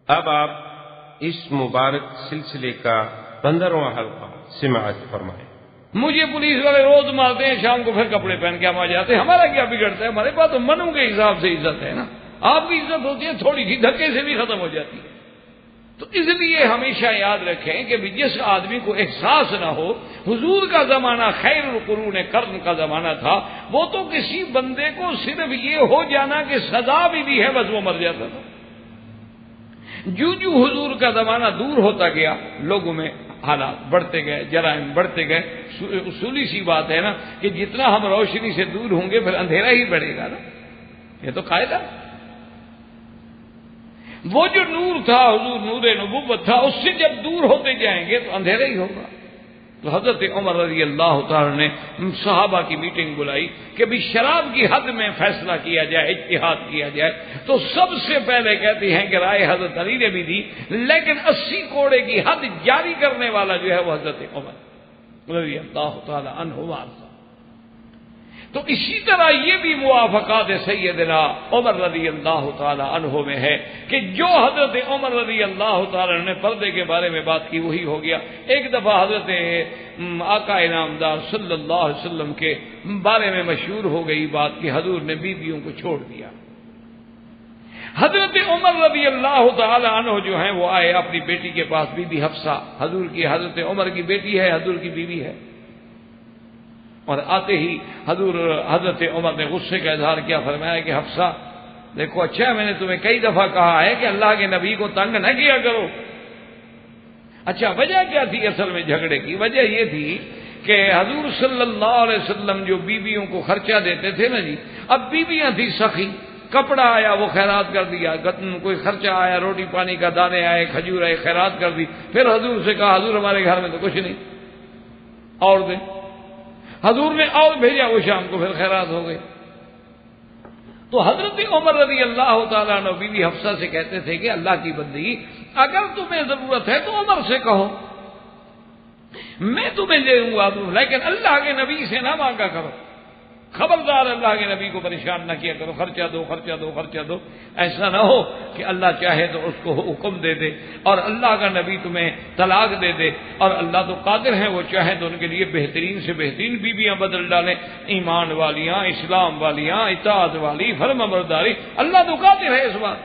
اب آپ اس مبارک سلسلے کا 15واں حلقہ سماعت فرمائیں۔ مجھے پولیس والے روز مارتے ہیں، شام کو پھر کپڑے پہن کے ہم آ جاتے ہیں، ہمارا کیا بگڑتا ہے؟ ہمارے پاس تو منوں کے حساب سے عزت ہے نا، آپ کی عزت ہوتی ہے تھوڑی سی، دھکے سے بھی ختم ہو جاتی ہے۔ تو اس لیے ہمیشہ یاد رکھیں کہ جس آدمی کو احساس نہ ہو، حضور کا زمانہ خیر القرون قرن کا زمانہ تھا، وہ تو کسی بندے کو صرف یہ ہو جانا کہ سزا بھی دی ہے بس وہ مر جاتا تھا۔ جو حضور کا زمانہ دور ہوتا گیا، لوگوں میں حالات بڑھتے گئے، جرائم بڑھتے گئے۔ اصولی سی بات ہے نا کہ جتنا ہم روشنی سے دور ہوں گے پھر اندھیرا ہی بڑھے گا نا، یہ تو قاعدہ۔ وہ جو نور تھا، حضور نور نبوت تھا، اس سے جب دور ہوتے جائیں گے تو اندھیرا ہی ہوگا۔ تو حضرت عمر رضی اللہ تعالی نے صحابہ کی میٹنگ بلائی کہ بھی شراب کی حد میں فیصلہ کیا جائے، اجتہاد کیا جائے۔ تو سب سے پہلے کہتی ہیں کہ رائے حضرت علی نے بھی دی، لیکن 80 کوڑے کی حد جاری کرنے والا جو ہے وہ حضرت عمر رضی اللہ تعالی عنہ وارض۔ تو اسی طرح یہ بھی موافقات سیدنا عمر رضی اللہ تعالی عنہ میں ہے کہ جو حضرت عمر رضی اللہ تعالی عنہ نے پردے کے بارے میں بات کی وہی ہو گیا۔ ایک دفعہ حضرت آقا انعامدار صلی اللہ علیہ وسلم کے بارے میں مشہور ہو گئی بات کہ حضور نے بیویوں کو چھوڑ دیا۔ حضرت عمر رضی اللہ تعالی عنہ جو ہیں وہ آئے اپنی بیٹی کے پاس، بی بی حفصہ حضور کی، حضرت عمر کی بیٹی ہے، حضور کی بیوی ہے۔ اور آتے ہی حضرت عمر نے غصے کا اظہار کیا، فرمایا کہ حفصہ دیکھو، اچھا میں نے تمہیں کئی دفعہ کہا ہے کہ اللہ کے نبی کو تنگ نہ کیا کرو۔ اچھا وجہ کیا تھی اصل میں جھگڑے کی؟ وجہ یہ تھی کہ حضور صلی اللہ علیہ وسلم جو بیویوں کو خرچہ دیتے تھے نا جی، اب بیویاں تھی سخی، کپڑا آیا وہ خیرات کر دیا، کوئی خرچہ آیا، روٹی پانی کا دانے آئے، کھجور آئے، خیرات کر دی۔ پھر حضور سے کہا حضور ہمارے گھر میں تو کچھ نہیں، اور دیں۔ حضور نے اور بھیجا، وہ شام کو پھر خیرات ہو گئی۔ تو حضرت عمر رضی اللہ تعالیٰ عنہ بی بی حفصہ سے کہتے تھے کہ اللہ کی بندگی، اگر تمہیں ضرورت ہے تو عمر سے کہو، میں تمہیں دے دوں گا، لیکن اللہ کے نبی سے نہ مانگا کرو، خبردار اللہ کے نبی کو پریشان نہ کیا کرو، خرچہ دو خرچہ دو خرچہ دو۔ ایسا نہ ہو کہ اللہ چاہے تو اس کو حکم دے دے اور اللہ کا نبی تمہیں طلاق دے دے، اور اللہ تو قادر ہے، وہ چاہے تو ان کے لیے بہترین سے بہترین بیویاں بدل ڈالیں، ایمان والیاں، اسلام والیاں، اطاعت والی، فرمانبرداری، اللہ تو قادر ہے اس بات۔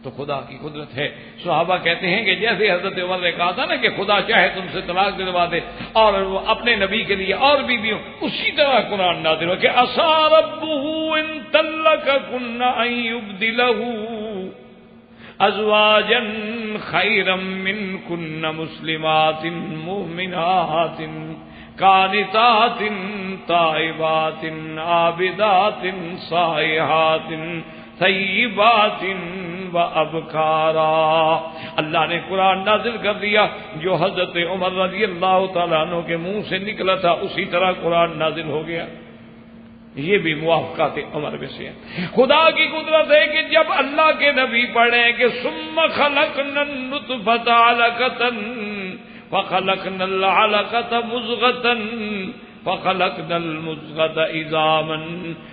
تو خدا کی قدرت ہے۔ صحابہ کہتے ہیں کہ جیسے حضرت عمر نے کہا تھا نا کہ خدا چاہے تم سے طلاق دلوا دے اور وہ اپنے نبی کے لیے اور بیویوں، اسی طرح قرآن نازل ہو کہ عسى ربه ان طلقكن ان يبدله ازواجا خيرا منكن مسلمات مؤمنات قانتات تائبات عابدات سائحات طیبات و ابکارا۔ اللہ نے قرآن نازل کر دیا، جو حضرت عمر رضی اللہ تعالیٰ عنہ کے منہ سے نکلا تھا اسی طرح قرآن نازل ہو گیا۔ یہ بھی موافقات عمر میں سے ہے۔ خدا کی قدرت ہے کہ جب اللہ کے نبی پڑھیں کہ ثم خلقنا النطفة علقة فخلقنا العلقة مضغة فخلقنا المضغة عظاما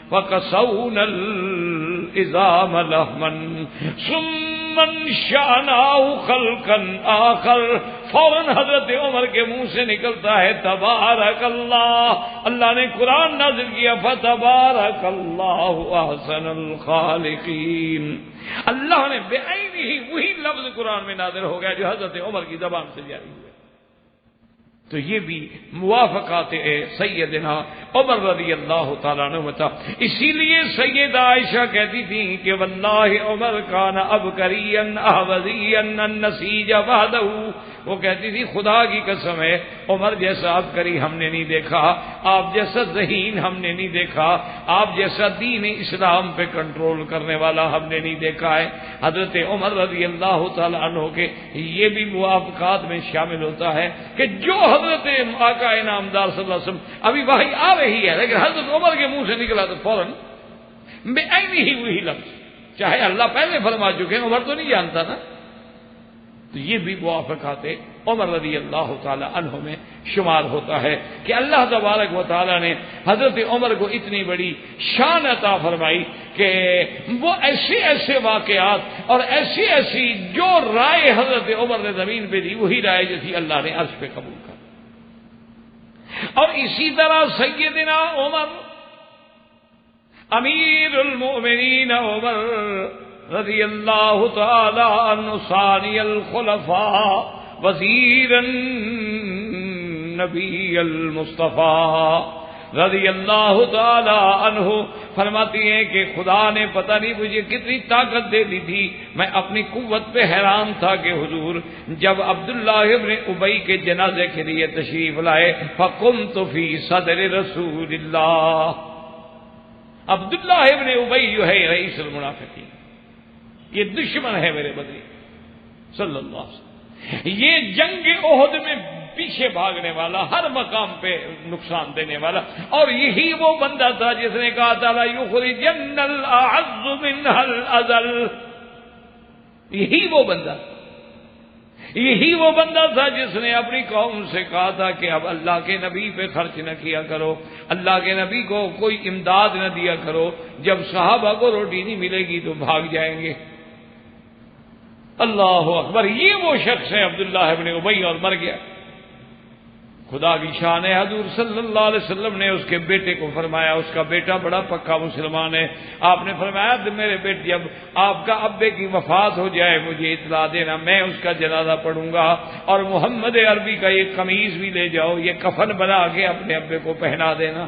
فكسونا العظام لحما ثم انشأناه خلقا آخر، فوراً حضرت عمر کے منہ سے نکلتا ہے تبارک اللہ، اللہ نے قرآن نازل کیا فتبارک اللہ احسن الخالقین۔ اللہ نے بے عینی ہی وہی لفظ قرآن میں نازل ہو گیا جو حضرت عمر کی زبان سے جاری ہوئے۔ تو یہ بھی موافقات سیدنا عمر رضی اللہ تعالیٰ عنہ تھا۔ اسی لیے سیدہ عائشہ کہتی تھی کہ واللہ عمر کان ابکریا احوذیا النسیج بعدہ، وہ کہتی تھی خدا کی قسم ہے عمر جیسا ابکری ہم نے نہیں دیکھا، آپ جیسا ذہین ہم نے نہیں دیکھا، آپ جیسا دین اسلام پہ کنٹرول کرنے والا ہم نے نہیں دیکھا ہے۔ حضرت عمر رضی اللہ تعالیٰ عنہ کے یہ بھی موافقات میں شامل ہوتا ہے کہ جو حضرت آقا انعامدار صلی اللہ علیہ وسلم ابھی وحی آ رہی ہے لیکن حضرت عمر کے منہ سے نکلا تو فوراً بے عینی ہی وہی لفظ، چاہے اللہ پہلے فرما چکے ہیں، عمر تو نہیں جانتا نا، تو یہ بھی موافقات عمر رضی اللہ تعالی عنہ میں شمار ہوتا ہے کہ اللہ تبارک و تعالی نے حضرت عمر کو اتنی بڑی شان عطا فرمائی کہ وہ ایسے ایسے واقعات اور ایسی ایسی جو رائے حضرت عمر نے زمین پہ دی وہی رائے جو تھی اللہ نے عرش پہ قبول کر. اور اسی طرح سیدنا عمر امیر المؤمنین عمر رضی اللہ تعالی عنہ ثانی الخلفاء وزیر النبی المصطفیٰ رضی اللہ تعالی عنہ فرماتی ہیں کہ خدا نے پتہ نہیں مجھے کتنی طاقت دے دی تھی. میں اپنی قوت پہ حیران تھا کہ حضور جب عبداللہ ابن ابی کے جنازے کے لیے تشریف لائے فقمت فی صدر رسول اللہ. عبداللہ ابن ابی جو ہے رئیس المنافقین، یہ دشمن ہے میرے بدری صلی اللہ علیہ وسلم. یہ جنگ احد میں پیچھے بھاگنے والا، ہر مقام پہ نقصان دینے والا، اور یہی وہ بندہ تھا جس نے کہا تھا لا یخرجن الاعز منها الاذل. یہی وہ بندہ تھا جس نے اپنی قوم سے کہا تھا کہ اب اللہ کے نبی پہ خرچ نہ کیا کرو، اللہ کے نبی کو کوئی امداد نہ دیا کرو، جب صحابہ کو روٹی نہیں ملے گی تو بھاگ جائیں گے. اللہ اکبر، یہ وہ شخص ہے عبداللہ ابن ابی، اور مر گیا. خدا کی شان ہے، حضور صلی اللہ علیہ وسلم نے اس کے بیٹے کو فرمایا، اس کا بیٹا بڑا پکا مسلمان ہے، آپ نے فرمایا میرے بیٹے جب آپ کا ابے کی وفات ہو جائے مجھے اطلاع دینا، میں اس کا جنازہ پڑھوں گا، اور محمد عربی کا یہ قمیض بھی لے جاؤ، یہ کفن بنا کے اپنے ابے کو پہنا دینا.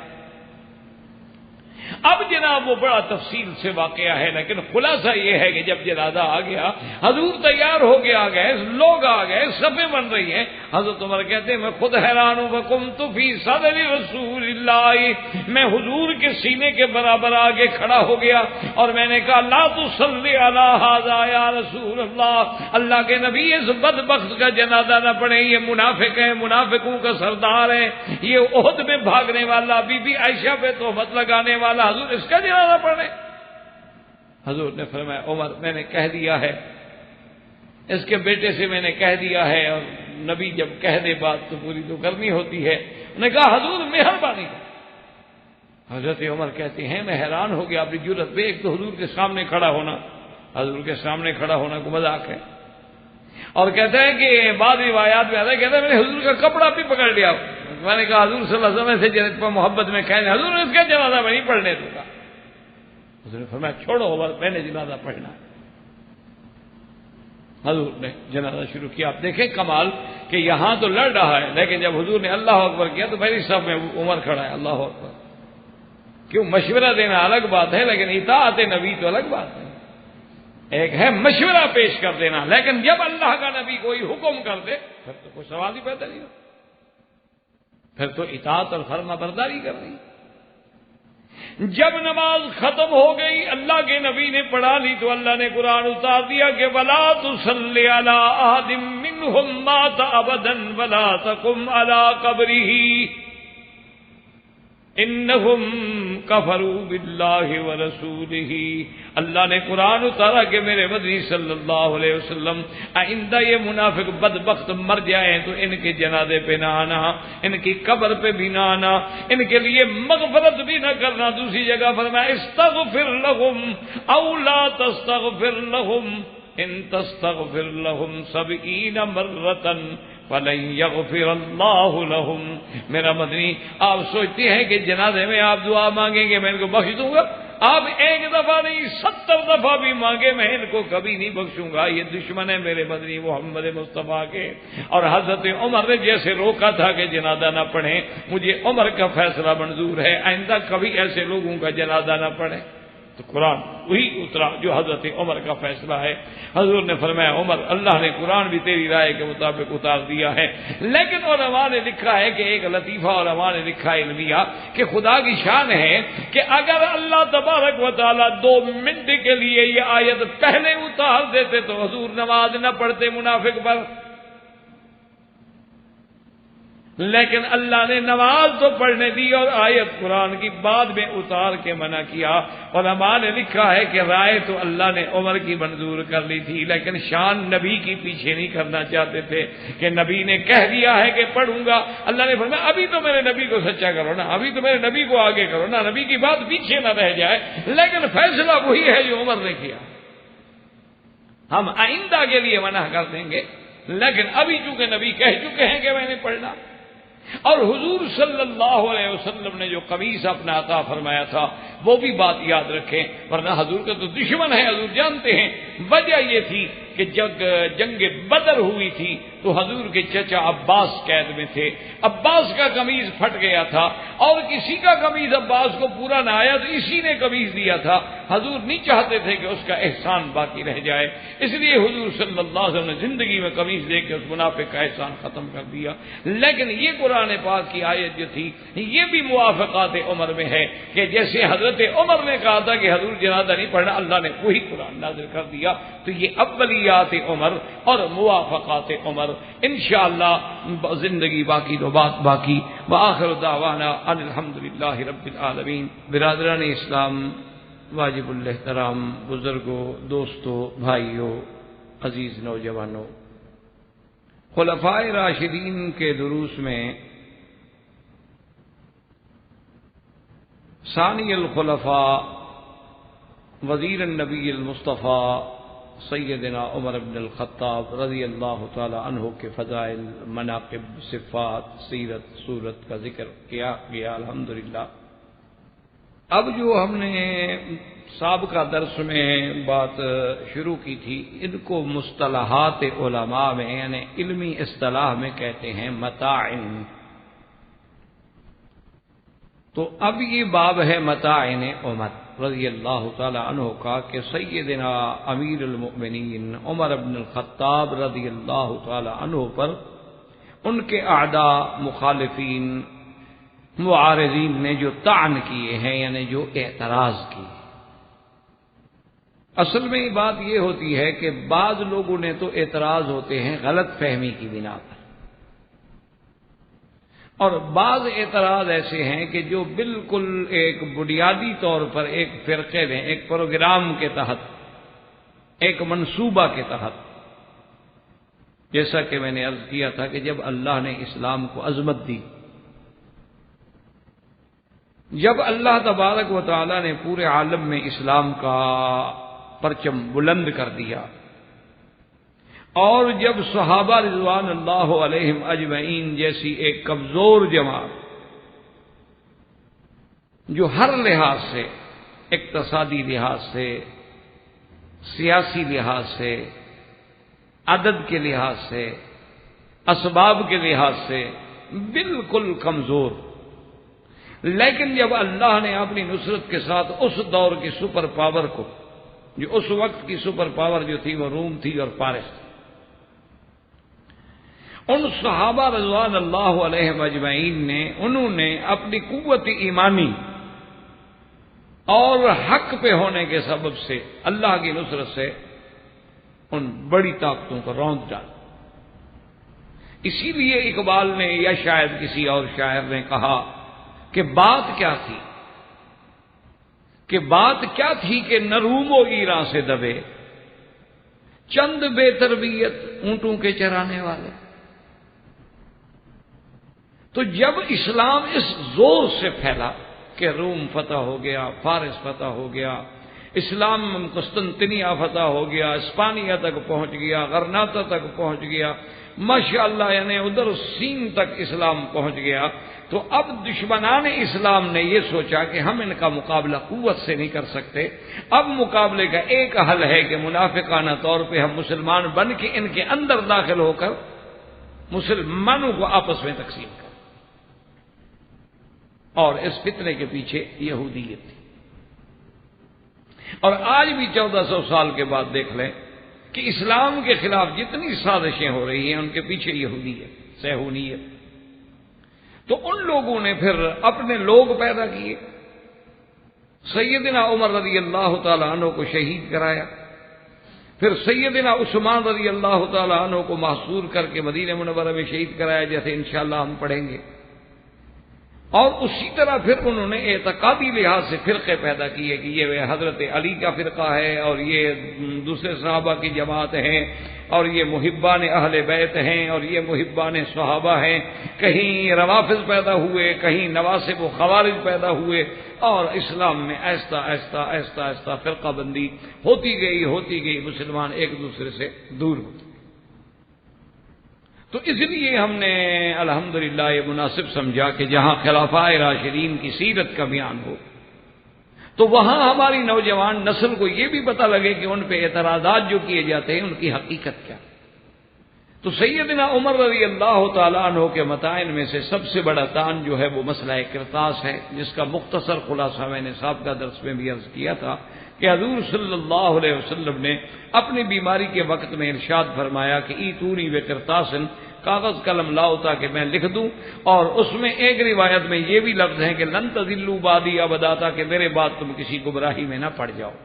اب جناب وہ بڑا تفصیل سے واقعہ ہے، لیکن خلاصہ یہ ہے کہ جب جنازہ آ گیا، حضور تیار ہو کے آ گئے، لوگ آ گئے، صفیں بن رہی ہیں. حضرت عمر کہتے ہیں میں خود حیران ہوں، وقمت فی صدر رسول اللہ، میں حضور کے سینے کے برابر آگے کھڑا ہو گیا اور میں نے کہا لا تصلی علی ھذا یا رسول اللہ، اللہ کے نبی اس بدبخت کا جنازہ نہ پڑھیں، یہ منافق ہے، منافقوں کا سردار ہے، یہ احد میں بھاگنے والا، بی بی عائشہ پہ تہمت لگانے والا، حضور اس کا جنازہ پڑھیں. حضور نے فرمایا عمر میں نے کہہ دیا ہے، اس کے بیٹے سے میں نے کہہ دیا ہے، اور نبی جب کہہ دے بات تو پوری تو کرنی ہوتی ہے. انہوں نے کہا حضور مہربانی. حضرت عمر کہتے ہیں میں حیران ہو گیا اپنی جرت پہ. ایک تو حضور کے سامنے کھڑا ہونا، حضور کے سامنے کھڑا ہونا کو مذاق ہے، اور کہتے ہیں کہ بعض روایات میں آتا ہے کہتے ہیں میں نے حضور کا کپڑا بھی پکڑ لیا. میں نے کہا حضور صلی اللہ علیہ وسلم سے جنت پر محبت میں کہنے حضور نے اس کا جنازہ میں نہیں پڑھنے دوں گا. حضور نے فرمایا چھوڑو عمر میں نے جنازہ پڑھنا. حضور نے جنازہ شروع کیا. آپ دیکھیں کمال کہ یہاں تو لڑ رہا ہے، لیکن جب حضور نے اللہ اکبر کیا تو پہلی صف میں عمر کھڑا ہے. اللہ اکبر. کیوں مشورہ دینا الگ بات ہے، لیکن اطاعت نبی تو الگ بات ہے. ایک ہے مشورہ پیش کر دینا، لیکن جب اللہ کا نبی کوئی حکم کر دے پھر تو کوئی سوال ہی پیدا نہیں ہوتا، پھر تو اطاعت اور فرما برداری کرنی. جب نماز ختم ہو گئی اللہ کے نبی نے پڑھا لی تو اللہ نے قرآن اتار دیا کہ وَلَا تُصَلِّ عَلَىٰ أَحَدٍ مِّنْهُمْ مَاتَ أَبَدًا وَلَا تَقُمْ عَلَىٰ قَبْرِهِ إِنَّهُمْ كَفَرُوا بِاللَّهِ وَرَسُولِهِ. اللہ نے قرآن اتارا کہ میرے مدنی صلی اللہ علیہ وسلم آئندہ یہ منافق بدبخت مر جائیں تو ان کے جنازے پہ نہ آنا، ان کی قبر پہ بھی نہ آنا، ان کے لیے مغفرت بھی نہ کرنا. دوسری جگہ فرمایا استغفر لهم او لا تستغفر لهم ان تستغفر لهم 70 مرة فلن يغفر اللہ لهم. میرا مدنی آپ سوچتے ہیں کہ جنازے میں آپ دعا مانگیں گے میں ان کو بخش دوں گا؟ آپ ایک دفعہ نہیں 70 دفعہ بھی مانگے میں ان کو کبھی نہیں بخشوں گا. یہ دشمن ہے میرے مدنی محمد مصطفیٰ کے. اور حضرت عمر نے جیسے روکا تھا کہ جنازہ نہ پڑھیں، مجھے عمر کا فیصلہ منظور ہے، آئندہ کبھی ایسے لوگوں کا جنازہ نہ پڑھیں. تو قرآن وہی اترا جو حضرت عمر کا فیصلہ ہے. حضور نے فرمایا عمر اللہ نے قرآن بھی تیری رائے کے مطابق اتار دیا ہے. لیکن علماء نے لکھا ہے کہ ایک لطیفہ علماء نے لکھا علمیہ کہ خدا کی شان ہے کہ اگر اللہ تبارک و تعالیٰ 2 منٹ کے لیے یہ آیت پہلے اتار دیتے تو حضور نماز نہ پڑھتے منافق پر. لیکن اللہ نے نماز تو پڑھنے دی اور آیت قرآن کی بعد میں اتار کے منع کیا۔ علماء نے لکھا ہے کہ رائے تو اللہ نے عمر کی منظور کر لی تھی، لیکن شان نبی کی پیچھے نہیں کرنا چاہتے تھے کہ نبی نے کہہ دیا ہے کہ پڑھوں گا۔ اللہ نے فرمایا ابھی تو میرے نبی کو سچا کرو نا، ابھی تو میرے نبی کو آگے کرو نا، نبی کی بات پیچھے نہ رہ جائے، لیکن فیصلہ وہی ہے جو عمر نے کیا۔ ہم آئندہ کے لیے منع کر دیں گے، لیکن ابھی چونکہ نبی کہہ چکے ہیں کہ میں نے پڑھنا۔ اور حضور صلی اللہ علیہ وسلم نے جو قمیص اپنا عطا فرمایا تھا وہ بھی بات یاد رکھیں، ورنہ حضور کا تو دشمن ہے، حضور جانتے ہیں۔ وجہ یہ تھی کہ جنگ بدر ہوئی تھی تو حضور کے چچا عباس قید میں تھے، عباس کا قمیص پھٹ گیا تھا اور کسی کا قمیص عباس کو پورا نہ آیا تو اسی نے قمیص دیا تھا۔ حضور نہیں چاہتے تھے کہ اس کا احسان باقی رہ جائے، اس لیے حضور صلی اللہ علیہ وسلم نے زندگی میں قمیص دے کے اس منافق کا احسان ختم کر دیا۔ لیکن یہ قرآن پاک کی آیت جو تھی یہ بھی موافقات عمر میں ہے کہ جیسے حضرت عمر نے کہا تھا کہ حضور جنازہ نہیں پڑھنا، اللہ نے وہی قرآن نازل کر دیا۔ تو یہ اولیات عمر اور موافقات عمر، انشاءاللہ زندگی باقی تو بات باقی۔ وآخر دعوانا ان الحمدللہ رب العالمین۔ برادران اسلام، واجب الاحترام بزرگوں، دوستوں، بھائیوں، عزیز نوجوانوں، خلفائے راشدین کے دروس میں ثانی الخلفاء وزیر النبی المصطفیٰ سیدنا عمر بن الخطاب رضی اللہ تعالی عنہ کے فضائل، مناقب، صفات، سیرت، صورت کا ذکر کیا گیا الحمدللہ۔ اب جو ہم نے سابقہ درس میں بات شروع کی تھی، ان کو مصطلحات علماء میں یعنی علمی اصطلاح میں کہتے ہیں متاعن۔ تو اب یہ باب ہے متاعن عمر رضی اللہ تعالی عنہ کا کہ سیدنا امیر المؤمنین عمر بن الخطاب رضی اللہ تعالی عنہ پر ان کے اعداء، مخالفین، معارضین نے جو طعن کیے ہیں یعنی جو اعتراض کیے۔ اصل میں بات یہ ہوتی ہے کہ بعض لوگوں نے تو اعتراض ہوتے ہیں غلط فہمی کی بنا پر، اور بعض اعتراض ایسے ہیں کہ جو بالکل ایک بنیادی طور پر ایک فرقے میں، ایک پروگرام کے تحت، ایک منصوبہ کے تحت، جیسا کہ میں نے عرض کیا تھا کہ جب اللہ نے اسلام کو عظمت دی، جب اللہ تبارک و تعالی نے پورے عالم میں اسلام کا پرچم بلند کر دیا، اور جب صحابہ رضوان اللہ علیہم اجمعین جیسی ایک کمزور جماعت جو ہر لحاظ سے، اقتصادی لحاظ سے، سیاسی لحاظ سے، عدد کے لحاظ سے، اسباب کے لحاظ سے بالکل کمزور، لیکن جب اللہ نے اپنی نصرت کے ساتھ اس دور کی سپر پاور کو، جو اس وقت کی سپر پاور جو تھی وہ روم تھی اور فارس تھی، ان صحابہ رضوان اللہ علیہ اجمعین نے، انہوں نے اپنی قوت ایمانی اور حق پہ ہونے کے سبب سے اللہ کی نصرت سے ان بڑی طاقتوں کو روند ڈالا۔ اسی لیے اقبال نے یا شاید کسی اور شاعر نے کہا کہ بات کیا تھی، کہ نہ روم و ایران سے دبے چند بے تربیت اونٹوں کے چرانے والے۔ تو جب اسلام اس زور سے پھیلا کہ روم فتح ہو گیا، فارس فتح ہو گیا، اسلام قسطنطنیہ فتح ہو گیا، اسپانیہ تک پہنچ گیا، غرناطہ تک پہنچ گیا، ماشاءاللہ یعنی ادھر سین تک اسلام پہنچ گیا، تو اب دشمنان اسلام نے یہ سوچا کہ ہم ان کا مقابلہ قوت سے نہیں کر سکتے، اب مقابلے کا ایک حل ہے کہ منافقانہ طور پہ ہم مسلمان بن کے ان کے اندر داخل ہو کر مسلمانوں کو آپس میں تقسیم کریں۔ اور اس فتنے کے پیچھے یہودیت تھی، اور آج بھی 1400 سال کے بعد دیکھ لیں کہ اسلام کے خلاف جتنی سازشیں ہو رہی ہیں ان کے پیچھے یہودیت، صہیونیت۔ تو ان لوگوں نے پھر اپنے لوگ پیدا کیے، سیدنا عمر رضی اللہ تعالی عنہ کو شہید کرایا، پھر سیدنا عثمان رضی اللہ تعالیٰ عنہ کو محصور کر کے مدینہ منورہ میں شہید کرایا، جیسے انشاءاللہ ہم پڑھیں گے۔ اور اسی طرح پھر انہوں نے اعتقادی لحاظ سے فرقے پیدا کیے کہ یہ حضرت علی کا فرقہ ہے اور یہ دوسرے صحابہ کی جماعت ہیں اور یہ محبان اہل بیت ہیں اور یہ محبان صحابہ ہیں۔ کہیں روافض پیدا ہوئے، کہیں نواسب و خوارج پیدا ہوئے، اور اسلام میں آہستہ آہستہ آہستہ آہستہ فرقہ بندی ہوتی گئی، مسلمان ایک دوسرے سے دور ہوتے۔ تو اس لیے ہم نے الحمدللہ یہ مناسب سمجھا کہ جہاں خلفائے راشدین کی سیرت کا بیان ہو تو وہاں ہماری نوجوان نسل کو یہ بھی پتہ لگے کہ ان پہ اعتراضات جو کیے جاتے ہیں ان کی حقیقت کیا۔ تو سیدنا عمر رضی اللہ تعالیٰ عنہ کے متائن میں سے سب سے بڑا تان جو ہے وہ مسئلہ قرطاس ہے، جس کا مختصر خلاصہ میں نے سابقہ درس میں بھی عرض کیا تھا کہ حضور صلی اللہ علیہ وسلم نے اپنی بیماری کے وقت میں ارشاد فرمایا کہ ایتونی بقرطاسن، کاغذ قلم لاؤ تاکہ میں لکھ دوں، اور اس میں ایک روایت میں یہ بھی لفظ ہے کہ لن تضلوا بعدی ابدا، تاکہ میرے بعد تم کسی گمراہی میں نہ پڑ جاؤ۔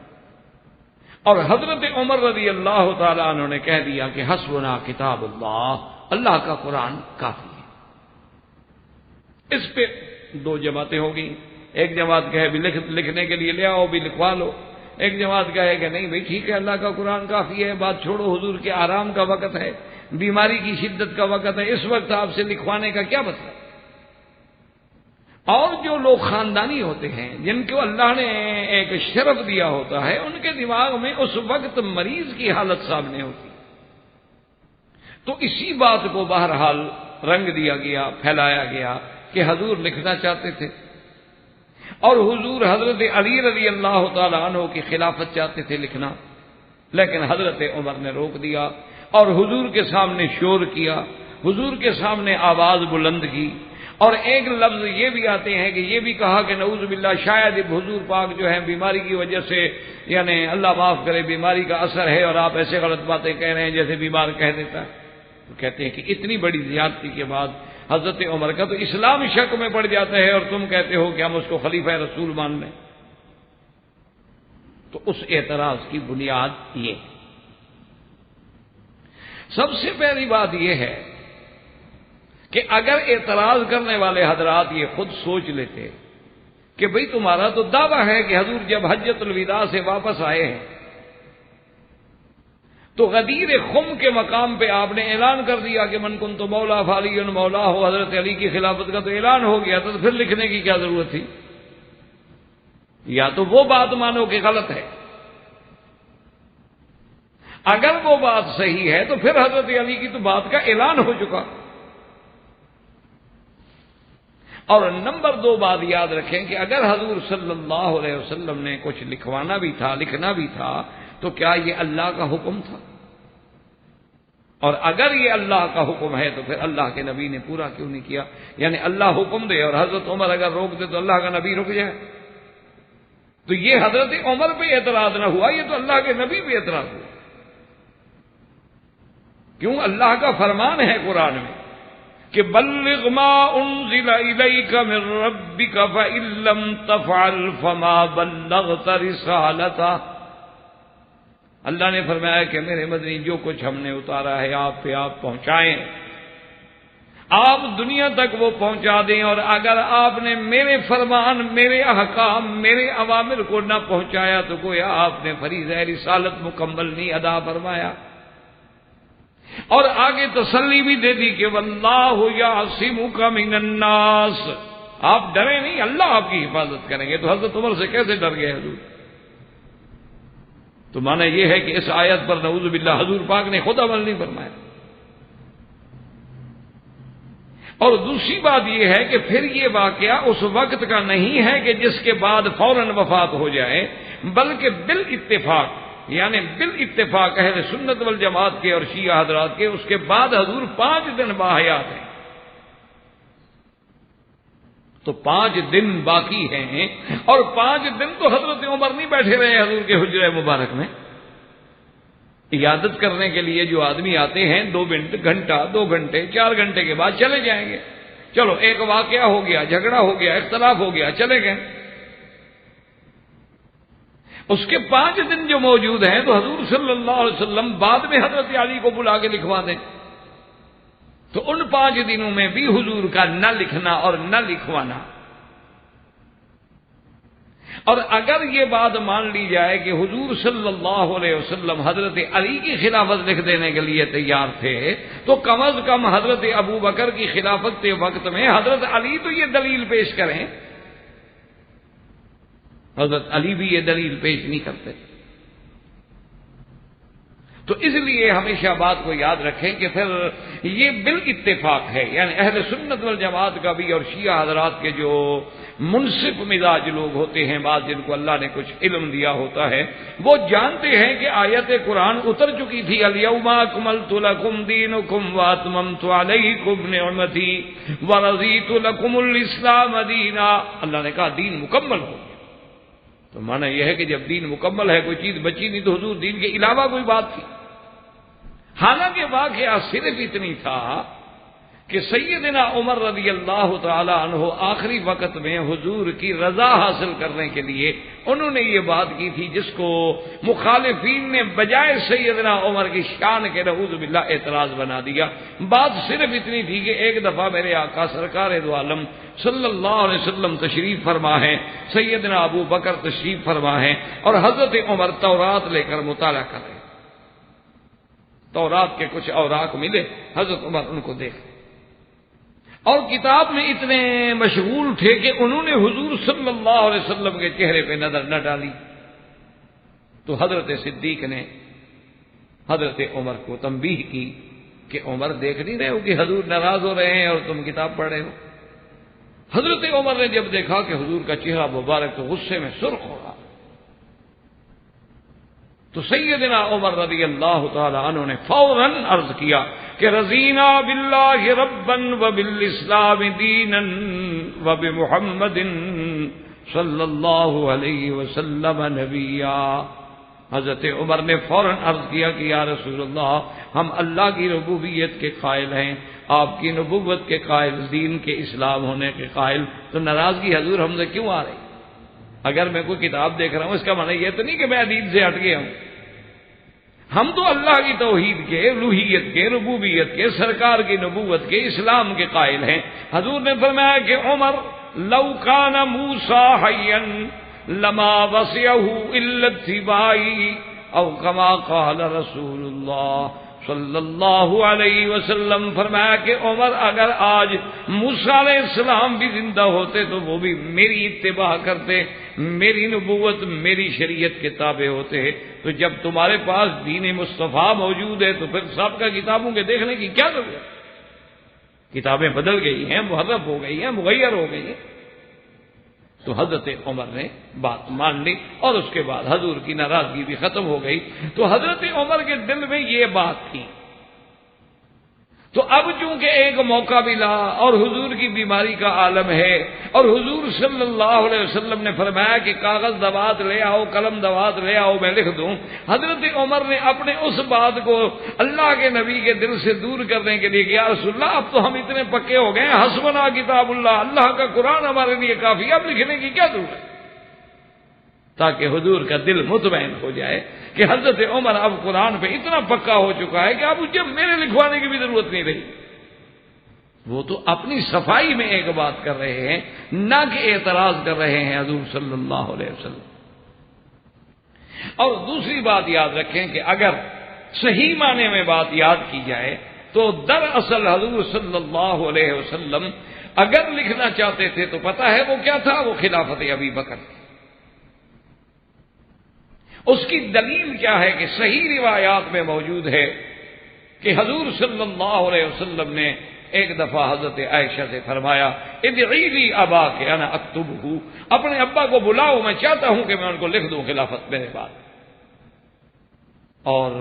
اور حضرت عمر رضی اللہ تعالیٰ عنہ نے کہہ دیا کہ حسبنا کتاب اللہ، اللہ کا قرآن کافی ہے۔ اس پہ دو جماعتیں ہو گئیں، ایک جماعت کہے بھی لکھنے کے لیے لے آؤ، بھی لکھوا لو، ایک جماعت کہے کہ نہیں بھائی ٹھیک ہے اللہ کا قرآن کافی ہے، بات چھوڑو، حضور کے آرام کا وقت ہے، بیماری کی شدت کا وقت ہے، اس وقت آپ سے لکھوانے کا کیا مطلب۔ اور جو لوگ خاندانی ہوتے ہیں، جن کو اللہ نے ایک شرف دیا ہوتا ہے، ان کے دماغ میں اس وقت مریض کی حالت سامنے ہوتی، تو اسی بات کو بہرحال رنگ دیا گیا، پھیلایا گیا کہ حضور لکھنا چاہتے تھے، اور حضور حضرت علی رضی اللہ تعالیٰ عنہ کی خلافت چاہتے تھے لکھنا، لیکن حضرت عمر نے روک دیا اور حضور کے سامنے شور کیا، حضور کے سامنے آواز بلند کی، اور ایک لفظ یہ بھی آتے ہیں کہ یہ بھی کہا کہ نعوذ باللہ شاید حضور پاک جو ہے بیماری کی وجہ سے، یعنی اللہ معاف کرے بیماری کا اثر ہے اور آپ ایسے غلط باتیں کہہ رہے ہیں جیسے بیمار کہہ دیتا ہے۔ تو کہتے ہیں کہ اتنی بڑی زیادتی کے بعد حضرت عمر کا تو اسلام شک میں پڑ جاتا ہے اور تم کہتے ہو کہ ہم اس کو خلیفہ رسول مان لیں۔ تو اس اعتراض کی بنیاد یہ، سب سے پہلی بات یہ ہے کہ اگر اعتراض کرنے والے حضرات یہ خود سوچ لیتے کہ بھئی تمہارا تو دعویٰ ہے کہ حضور جب حجۃ الوداع سے واپس آئے ہیں تو غدیر خم کے مقام پہ آپ نے اعلان کر دیا کہ من کنت مولا فعلی مولا ہو، حضرت علی کی خلافت کا تو اعلان ہو گیا تھا، تو پھر لکھنے کی کیا ضرورت تھی؟ یا تو وہ بات مانو کہ غلط ہے، اگر وہ بات صحیح ہے تو پھر حضرت علی کی تو بات کا اعلان ہو چکا۔ اور نمبر دو بات یاد رکھیں کہ اگر حضور صلی اللہ علیہ وسلم نے کچھ لکھوانا بھی تھا، لکھنا بھی تھا، تو کیا یہ اللہ کا حکم تھا؟ اور اگر یہ اللہ کا حکم ہے تو پھر اللہ کے نبی نے پورا کیوں نہیں کیا؟ یعنی اللہ حکم دے اور حضرت عمر اگر روک دے تو اللہ کا نبی رک جائے، تو یہ حضرت عمر پہ اعتراض نہ ہوا، یہ تو اللہ کے نبی پہ اعتراض ہوا۔ کیوں؟ اللہ کا فرمان ہے قرآن میں کہ بلغ ما انزل الیک من ربک فإن لم تفعل فما بلغت رسالتہ۔ اللہ نے فرمایا کہ میرے مدنی جو کچھ ہم نے اتارا ہے آپ پہ آپ پہنچائیں، آپ دنیا تک وہ پہنچا دیں، اور اگر آپ نے میرے فرمان، میرے احکام، میرے اوامر کو نہ پہنچایا تو گویا آپ نے فریضہ رسالت مکمل نہیں ادا فرمایا۔ اور آگے تسلی بھی دے دی کہ واللہ یعصمک من الناس، آپ ڈرے نہیں، اللہ آپ کی حفاظت کریں گے۔ تو حضرت عمر سے کیسے ڈر گئے حضور؟ تو معنی یہ ہے کہ اس آیت پر نعوذ باللہ حضور پاک نے خود عمل نہیں فرمایا۔ اور دوسری بات یہ ہے کہ پھر یہ واقعہ اس وقت کا نہیں ہے کہ جس کے بعد فوراً وفات ہو جائے، بلکہ بالاتفاق، یعنی بالاتفاق اہل سنت والجماعت کے اور شیعہ حضرات کے، اس کے بعد حضور 5 دن باحیات ہیں۔ تو 5 دن باقی ہیں، اور 5 دن تو حضرت عمر نہیں بیٹھے رہے حضور کے حجرہ مبارک میں۔ عیادت کرنے کے لیے جو آدمی آتے ہیں 2 گھنٹہ 2 گھنٹے 4 گھنٹے کے بعد چلے جائیں گے، چلو ایک واقعہ ہو گیا، جھگڑا ہو گیا، اختلاف ہو گیا، چلے گئے۔ اس کے 5 دن جو موجود ہیں تو حضور صلی اللہ علیہ وسلم بعد میں حضرت علی کو بلا کے لکھوا دیں، تو ان 5 دنوں میں بھی حضور کا نہ لکھنا اور نہ لکھوانا۔ اور اگر یہ بات مان لی جائے کہ حضور صلی اللہ علیہ وسلم حضرت علی کی خلافت لکھ دینے کے لیے تیار تھے، تو کم از کم حضرت ابو بکر کی خلافت کے وقت میں حضرت علی تو یہ دلیل پیش کریں۔ حضرت علی بھی یہ دلیل پیش نہیں کرتے۔ تو اس لیے ہمیشہ بات کو یاد رکھیں کہ پھر یہ بالاتفاق ہے، یعنی اہل سنت والجماعت کا بھی اور شیعہ حضرات کے جو منصف مزاج لوگ ہوتے ہیں، بعض جن کو اللہ نے کچھ علم دیا ہوتا ہے، وہ جانتے ہیں کہ آیت قرآن اتر چکی تھی، الیوم اکملت لکم دینکم واتممت علیکم نعمتی ورضیت لکم الاسلام دینا۔ اللہ نے کہا دین مکمل ہو، تو معنی یہ ہے کہ جب دین مکمل ہے، کوئی چیز بچی نہیں، تو حضور دین کے علاوہ کوئی بات تھی۔ حالانکہ واقعہ صرف اتنی تھا کہ سیدنا عمر رضی اللہ تعالی عنہ آخری وقت میں حضور کی رضا حاصل کرنے کے لیے انہوں نے یہ بات کی تھی جس کو مخالفین نے بجائے سیدنا عمر کی شان کے نعوذ باللہ اعتراض بنا دیا۔ بات صرف اتنی تھی کہ ایک دفعہ میرے آقا سرکار دو عالم صلی اللہ علیہ وسلم تشریف فرما ہے، سیدنا ابو بکر تشریف فرما ہے، اور حضرت عمر تورات لے کر مطالعہ کر رہے۔ تورات کے کچھ اوراق ملے، حضرت عمر ان کو دیکھ اور کتاب میں اتنے مشغول تھے کہ انہوں نے حضور صلی اللہ علیہ وسلم کے چہرے پہ نظر نہ ڈالی۔ تو حضرت صدیق نے حضرت عمر کو تنبیہ کی کہ عمر دیکھ نہیں رہے ہو کہ حضور ناراض ہو رہے ہیں اور تم کتاب پڑھ رہے ہو۔ حضرت عمر نے جب دیکھا کہ حضور کا چہرہ مبارک تو غصے میں سرخ ہو رہا، تو سیدنا عمر رضی اللہ تعالی عنہ نے فوراً عرض کیا کہ رضینا باللہ ربا وبالاسلام دینا وبمحمد صلی اللہ علیہ وسلم نبیا۔ حضرت عمر نے فوراً عرض کیا کہ یا رسول اللہ، ہم اللہ کی ربوبیت کے قائل ہیں، آپ کی نبوت کے قائل، دین کے اسلام ہونے کے قائل، تو ناراضگی حضور ہم سے کیوں آ رہی؟ اگر میں کوئی کتاب دیکھ رہا ہوں اس کا معنی یہ تو نہیں کہ میں دین سے ہٹ گیا ہوں۔ ہم تو اللہ کی توحید کے، الوہیت کے، ربوبیت کے، سرکار کی نبوت کے، اسلام کے قائل ہیں۔ حضور نے فرمایا کہ عمر لو کان موسیٰ حیا لما وسعہ الا اتباعی او کما قال رسول اللہ صلی اللہ علیہ وسلم۔ فرمایا کہ عمر اگر آج موسیٰ علیہ السلام بھی زندہ ہوتے تو وہ بھی میری اتباع کرتے، میری نبوت، میری شریعت کے تابع ہوتے۔ تو جب تمہارے پاس دین مصطفیٰ موجود ہے تو پھر سابقہ کتابوں کے دیکھنے کی کیا ضرورت؟ کتابیں بدل گئی ہیں، محرف ہو گئی ہیں، مغیر ہو گئی ہیں۔ تو حضرت عمر نے بات مان لی اور اس کے بعد حضور کی ناراضگی بھی ختم ہو گئی۔ تو حضرت عمر کے دل میں یہ بات تھی۔ تو اب چونکہ ایک موقع ملا اور حضور کی بیماری کا عالم ہے، اور حضور صلی اللہ علیہ وسلم نے فرمایا کہ کاغذ دوات لے آؤ، قلم دوات لے آؤ، میں لکھ دوں۔ حضرت عمر نے اپنے اس بات کو اللہ کے نبی کے دل سے دور کرنے کے لیے کہ یا رسول اللہ، اب تو ہم اتنے پکے ہو گئے ہیں، حسبنا کتاب اللہ، اللہ کا قرآن ہمارے لیے کافی، اب لکھنے کی کیا ضرورت ہے؟ تاکہ حضور کا دل مطمئن ہو جائے کہ حضرت عمر اب قرآن پہ اتنا پکا ہو چکا ہے کہ اب مجھے میرے لکھوانے کی بھی ضرورت نہیں رہی۔ وہ تو اپنی صفائی میں ایک بات کر رہے ہیں، نہ کہ اعتراض کر رہے ہیں حضور صلی اللہ علیہ وسلم۔ اور دوسری بات یاد رکھیں کہ اگر صحیح معنی میں بات یاد کی جائے تو دراصل حضور صلی اللہ علیہ وسلم اگر لکھنا چاہتے تھے تو پتہ ہے وہ کیا تھا، وہ خلافت ابی بکر تھی۔ اس کی دلیل کیا ہے کہ صحیح روایات میں موجود ہے کہ حضور صلی اللہ علیہ وسلم نے ایک دفعہ حضرت عائشہ سے فرمایا ادعی لی ابا کہ انا اکتبہ، اپنے ابا کو بلاؤ، میں چاہتا ہوں کہ میں ان کو لکھ دوں خلافت میرے بعد۔ اور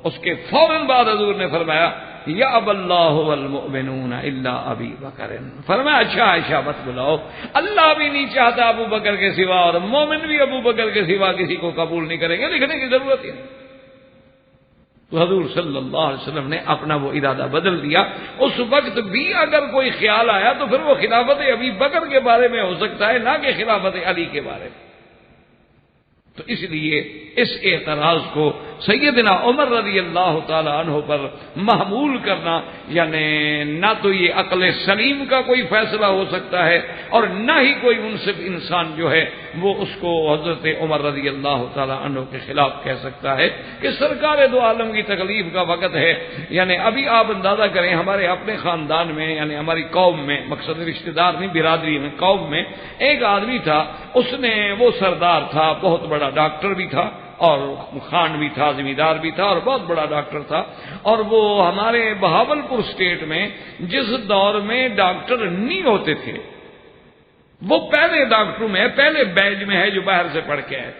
اس کے فوراً بعد حضور نے فرمایا یا اب اللہ والمؤمنون الا ابی بکر، فرمایا اچھا عائشہ مت بلاؤ، اللہ بھی نہیں چاہتا ابو بکر کے سوا اور مومن بھی ابو بکر کے سوا کسی کو قبول نہیں کریں گے، لکھنے کی ضرورت ہی نہیں۔ تو حضور صلی اللہ علیہ وسلم نے اپنا وہ ارادہ بدل دیا۔ اس وقت بھی اگر کوئی خیال آیا تو پھر وہ خلافت ابی بکر کے بارے میں ہو سکتا ہے، نہ کہ خلافت علی کے بارے میں۔ تو اس لیے اس اعتراض کو سیدنا عمر رضی اللہ تعالی عنہ پر محمول کرنا یعنی نہ تو یہ عقل سلیم کا کوئی فیصلہ ہو سکتا ہے اور نہ ہی کوئی منصف انسان جو ہے وہ اس کو حضرت عمر رضی اللہ تعالی عنہ کے خلاف کہہ سکتا ہے کہ سرکار دو عالم کی تکلیف کا وقت ہے. یعنی ابھی آپ اندازہ کریں ہمارے اپنے خاندان میں یعنی ہماری قوم میں، مقصد رشتہ دار نہیں برادری میں، قوم میں ایک آدمی تھا، اس نے وہ سردار تھا، بہت بڑا ڈاکٹر بھی تھا اور خان بھی تھا، زمیندار بھی تھا اور بہت بڑا ڈاکٹر تھا. اور وہ ہمارے بہاولپور اسٹیٹ میں جس دور میں ڈاکٹر نہیں ہوتے تھے وہ پہلے ڈاکٹروں میں پہلے بیچ میں ہے جو باہر سے پڑھ کے آئے.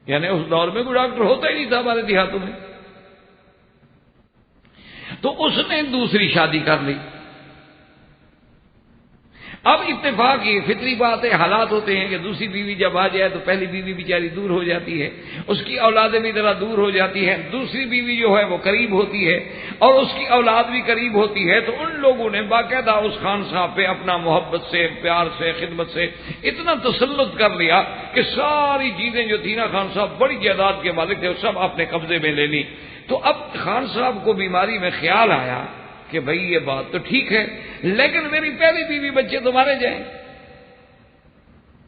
یعنی اس دور میں کوئی ڈاکٹر ہوتا ہی نہیں تھا ہمارے دیہاتوں میں. تو اس نے دوسری شادی کر لی. اب اتفاق یہ فطری بات ہے، حالات ہوتے ہیں کہ دوسری بیوی جب آ جائے تو پہلی بیوی بیچاری دور ہو جاتی ہے، اس کی اولادیں بھی ذرا دور ہو جاتی ہیں، دوسری بیوی جو ہے وہ قریب ہوتی ہے اور اس کی اولاد بھی قریب ہوتی ہے. تو ان لوگوں نے باقاعدہ اس خان صاحب پہ اپنا محبت سے، پیار سے، خدمت سے اتنا تسلط کر لیا کہ ساری چیزیں جو تھی نا، خان صاحب بڑی جائیداد کے مالک تھے، سب اپنے قبضے میں لے لی. تو اب خان صاحب کو بیماری میں خیال آیا کہ بھئی یہ بات تو ٹھیک ہے لیکن میری پہلی بیوی بچے تو مارے جائیں،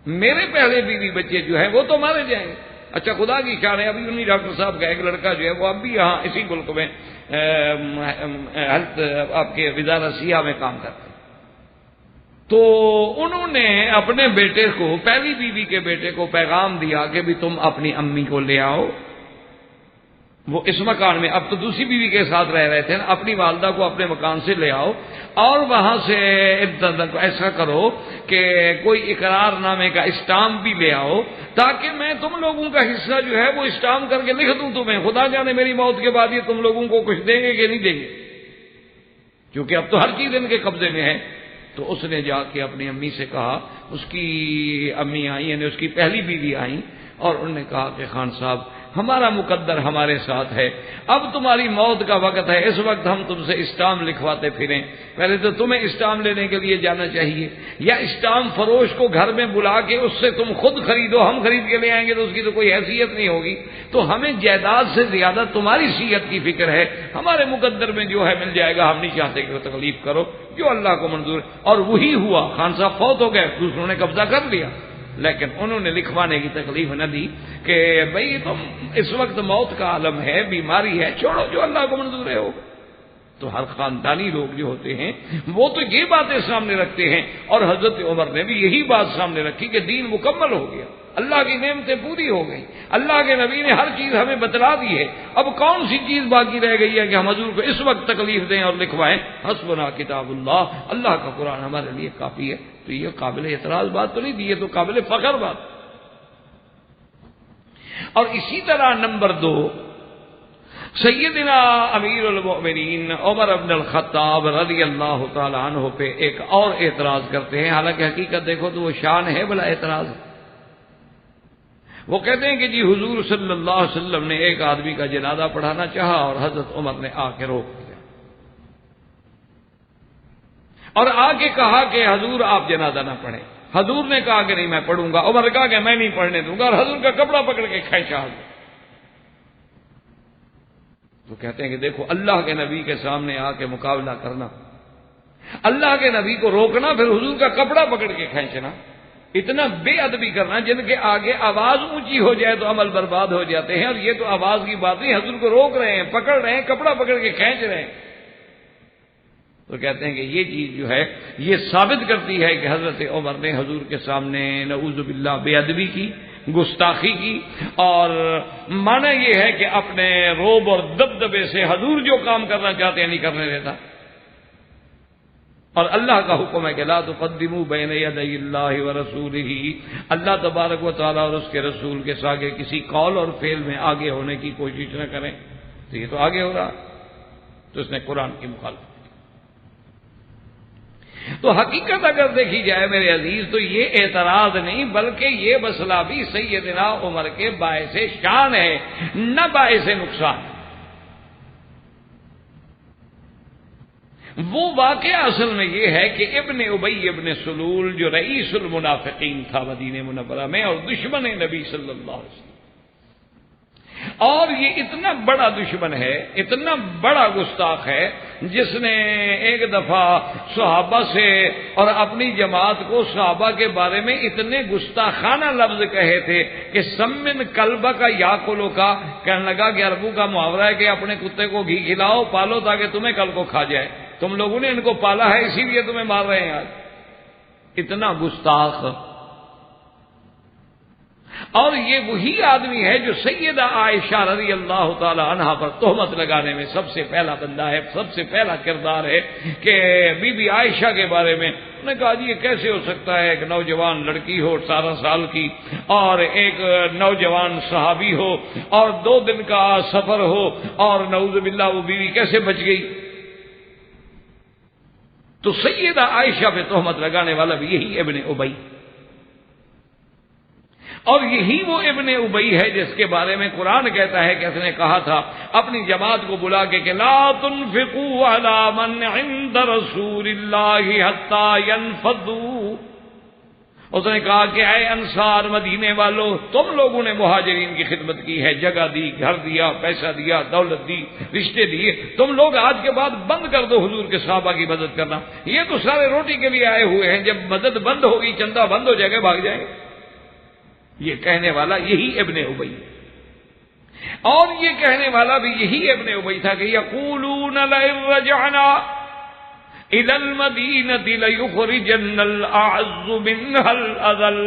میرے پہلے بیوی بچے جو ہیں وہ تو مارے جائیں. اچھا خدا کی شان ہے ابھی انہی ڈاکٹر صاحب کا ایک لڑکا جو ہے وہ اب بھی یہاں اسی ملک میں ہیلتھ آپ کے وزارت سیاہ میں کام کرتے ہیں. تو انہوں نے اپنے بیٹے کو، پہلی بیوی کے بیٹے کو پیغام دیا کہ بھی تم اپنی امی کو لے آؤ. وہ اس مکان میں، اب تو دوسری بیوی کے ساتھ رہ رہے تھے نا، اپنی والدہ کو اپنے مکان سے لے آؤ اور وہاں سے ایسا کرو کہ کوئی اقرار نامے کا اسٹامپ بھی لے آؤ تاکہ میں تم لوگوں کا حصہ جو ہے وہ اسٹامپ کر کے لکھ دوں تمہیں. خدا جانے میری موت کے بعد یہ تم لوگوں کو کچھ دیں گے کہ نہیں دیں گے، کیونکہ اب تو ہر چیز ان کے قبضے میں ہے. تو اس نے جا کے اپنی امی سے کہا، اس کی امی آئی یعنی اس کی پہلی بیوی آئی اور انہوں نے کہا کہ خان صاحب ہمارا مقدر ہمارے ساتھ ہے، اب تمہاری موت کا وقت ہے، اس وقت ہم تم سے اسٹامپ لکھواتے پھریں. پہلے تو تمہیں اسٹامپ لینے کے لیے جانا چاہیے، یا اسٹامپ فروش کو گھر میں بلا کے اس سے تم خود خریدو، ہم خرید کے لے آئیں گے تو اس کی تو کوئی حیثیت نہیں ہوگی. تو ہمیں جائیداد سے زیادہ تمہاری صحت کی فکر ہے، ہمارے مقدر میں جو ہے مل جائے گا، ہم نہیں چاہتے کہ وہ تکلیف کرو، جو اللہ کو منظور. اور وہی ہوا، خان صاحب فوت ہو گئے، دوسروں نے قبضہ کر لیا، لیکن انہوں نے لکھوانے کی تکلیف نہ دی کہ بھئی تم اس وقت موت کا عالم ہے، بیماری ہے، چھوڑو جو اللہ کو منظور ہے ہوگا. تو ہر خاندانی لوگ جو ہوتے ہیں وہ تو یہ باتیں سامنے رکھتے ہیں، اور حضرت عمر نے بھی یہی بات سامنے رکھی کہ دین مکمل ہو گیا، اللہ کی نعمتیں پوری ہو گئی، اللہ کے نبی نے ہر چیز ہمیں بتلا دی ہے، اب کون سی چیز باقی رہ گئی ہے کہ ہم حضور کو اس وقت تکلیف دیں اور لکھوائیں. حسبنا کتاب اللہ، اللہ کا قرآن ہمارے لیے کافی ہے. تو یہ قابل اعتراض بات تو نہیں دی، یہ تو قابل فخر بات. اور اسی طرح نمبر 2، سیدنا امیر المؤمنین عمر بن الخطاب رضی اللہ تعالی عنہ پہ ایک اور اعتراض کرتے ہیں، حالانکہ حقیقت دیکھو تو وہ شان ہے بلا اعتراض. وہ کہتے ہیں کہ جی حضور صلی اللہ علیہ وسلم نے ایک آدمی کا جنازہ پڑھانا چاہا اور حضرت عمر نے آ کے روک دیا اور آ کے کہا کہ حضور آپ جنازہ نہ پڑھیں. حضور نے کہا کہ نہیں میں پڑھوں گا، عمر نے کہا کہ میں نہیں پڑھنے دوں گا، اور حضور کا کپڑا پکڑ کے کھینچا. تو کہتے ہیں کہ دیکھو اللہ کے نبی کے سامنے آ کے مقابلہ کرنا، اللہ کے نبی کو روکنا، پھر حضور کا کپڑا پکڑ کے کھینچنا، اتنا بے ادبی کرنا جن کے آگے آواز اونچی ہو جائے تو عمل برباد ہو جاتے ہیں. اور یہ تو آواز کی بات نہیں، حضور کو روک رہے ہیں، پکڑ رہے ہیں، کپڑا پکڑ کے کھینچ رہے ہیں. تو کہتے ہیں کہ یہ چیز جو ہے یہ ثابت کرتی ہے کہ حضرت عمر نے حضور کے سامنے نعوذ باللہ بے ادبی کی، گستاخی کی، اور معنی یہ ہے کہ اپنے روب اور دبدبے سے حضور جو کام کرنا چاہتے ہیں نہیں کرنے دیتا. اور اللہ کا حکم ہے کہ لا تقدموا بین یدی اللہ ورسولہ، اللہ تبارک و تعالیٰ اور اس کے رسول کے آگے کسی قول اور فعل میں آگے ہونے کی کوشش نہ کریں. تو یہ تو آگے ہو رہا، تو اس نے قرآن کی مخالفت. تو حقیقت اگر دیکھی جائے میرے عزیز تو یہ اعتراض نہیں بلکہ یہ مسئلہ بھی سیدنا عمر کے باعث شان ہے، نہ باعث نقصان. وہ واقعہ اصل میں یہ ہے کہ ابن ابی ابن سلول جو رئیس المنافقین تھا مدینہ منورہ میں اور دشمن نبی صلی اللہ علیہ وسلم، اور یہ اتنا بڑا دشمن ہے، اتنا بڑا گستاخ ہے، جس نے ایک دفعہ صحابہ سے اور اپنی جماعت کو صحابہ کے بارے میں اتنے گستاخانہ لفظ کہے تھے کہ سمن کلبہ کا یا کلو کا، کہنے لگا کہ عربوں کا محاورہ ہے کہ اپنے کتے کو گھی کھلاؤ پالو تاکہ تمہیں کل کو کھا جائے، تم لوگوں نے ان کو پالا ہے اسی لیے تمہیں مار رہے ہیں آج۔ اتنا گستاخ۔ اور یہ وہی آدمی ہے جو سیدہ عائشہ رضی اللہ تعالی عنہا پر تہمت لگانے میں سب سے پہلا بندہ ہے، سب سے پہلا کردار ہے کہ بی بی عائشہ کے بارے میں انہوں نے کہا جی یہ کیسے ہو سکتا ہے ایک نوجوان لڑکی ہو 18 سال کی اور ایک نوجوان صحابی ہو اور 2 دن کا سفر ہو اور نعوذ باللہ وہ بیوی کیسے بچ گئی؟ تو سیدہ عائشہ پہ تہمت لگانے والا بھی یہی ابن ابی، اور یہی وہ ابن ابی ہے جس کے بارے میں قرآن کہتا ہے کہ اس نے کہا تھا اپنی جماعت کو بلا کے کہ لا تنفقوا علی من عند رسول اللہ حتی ينفضوا، اس نے کہا کہ اے انصار مدینے والوں، تم لوگوں نے مہاجرین کی خدمت کی ہے، جگہ دی، گھر دیا، پیسہ دیا، دولت دی، رشتے دیے، تم لوگ آج کے بعد بند کر دو حضور کے صحابہ کی مدد کرنا، یہ تو سارے روٹی کے لیے آئے ہوئے ہیں، جب مدد بند ہوگی چندہ بند ہو جائے گا بھاگ جائیں گے۔ یہ کہنے والا یہی ابن ابی، اور یہ کہنے والا بھی یہی ابن ابی تھا کہ یقولون لئن رجعنا الى المدینۃ لیخرجن الاعز منها الاذل،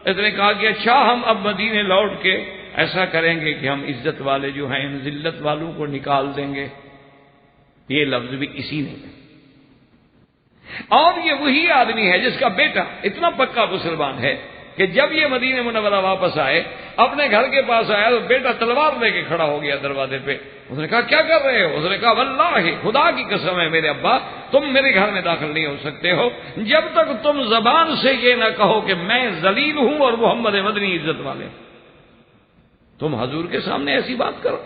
اس نے کہا کہ اچھا ہم اب مدینے لوٹ کے ایسا کریں گے کہ ہم عزت والے جو ہیں ان ذلت والوں کو نکال دیں گے۔ یہ لفظ بھی اسی نے کہا، اور یہ وہی آدمی ہے جس کا بیٹا اتنا پکا مسلمان ہے کہ جب یہ مدینہ منورہ واپس آئے اپنے گھر کے پاس آیا تو بیٹا تلوار لے کے کھڑا ہو گیا دروازے پہ۔ اس نے کہا کیا کر رہے ہو؟ اس نے کہا واللہ خدا کی قسم ہے میرے ابا تم میرے گھر میں داخل نہیں ہو سکتے ہو جب تک تم زبان سے یہ نہ کہو کہ میں ذلیل ہوں اور محمد مدنی عزت والے۔ تم حضور کے سامنے ایسی بات کرو،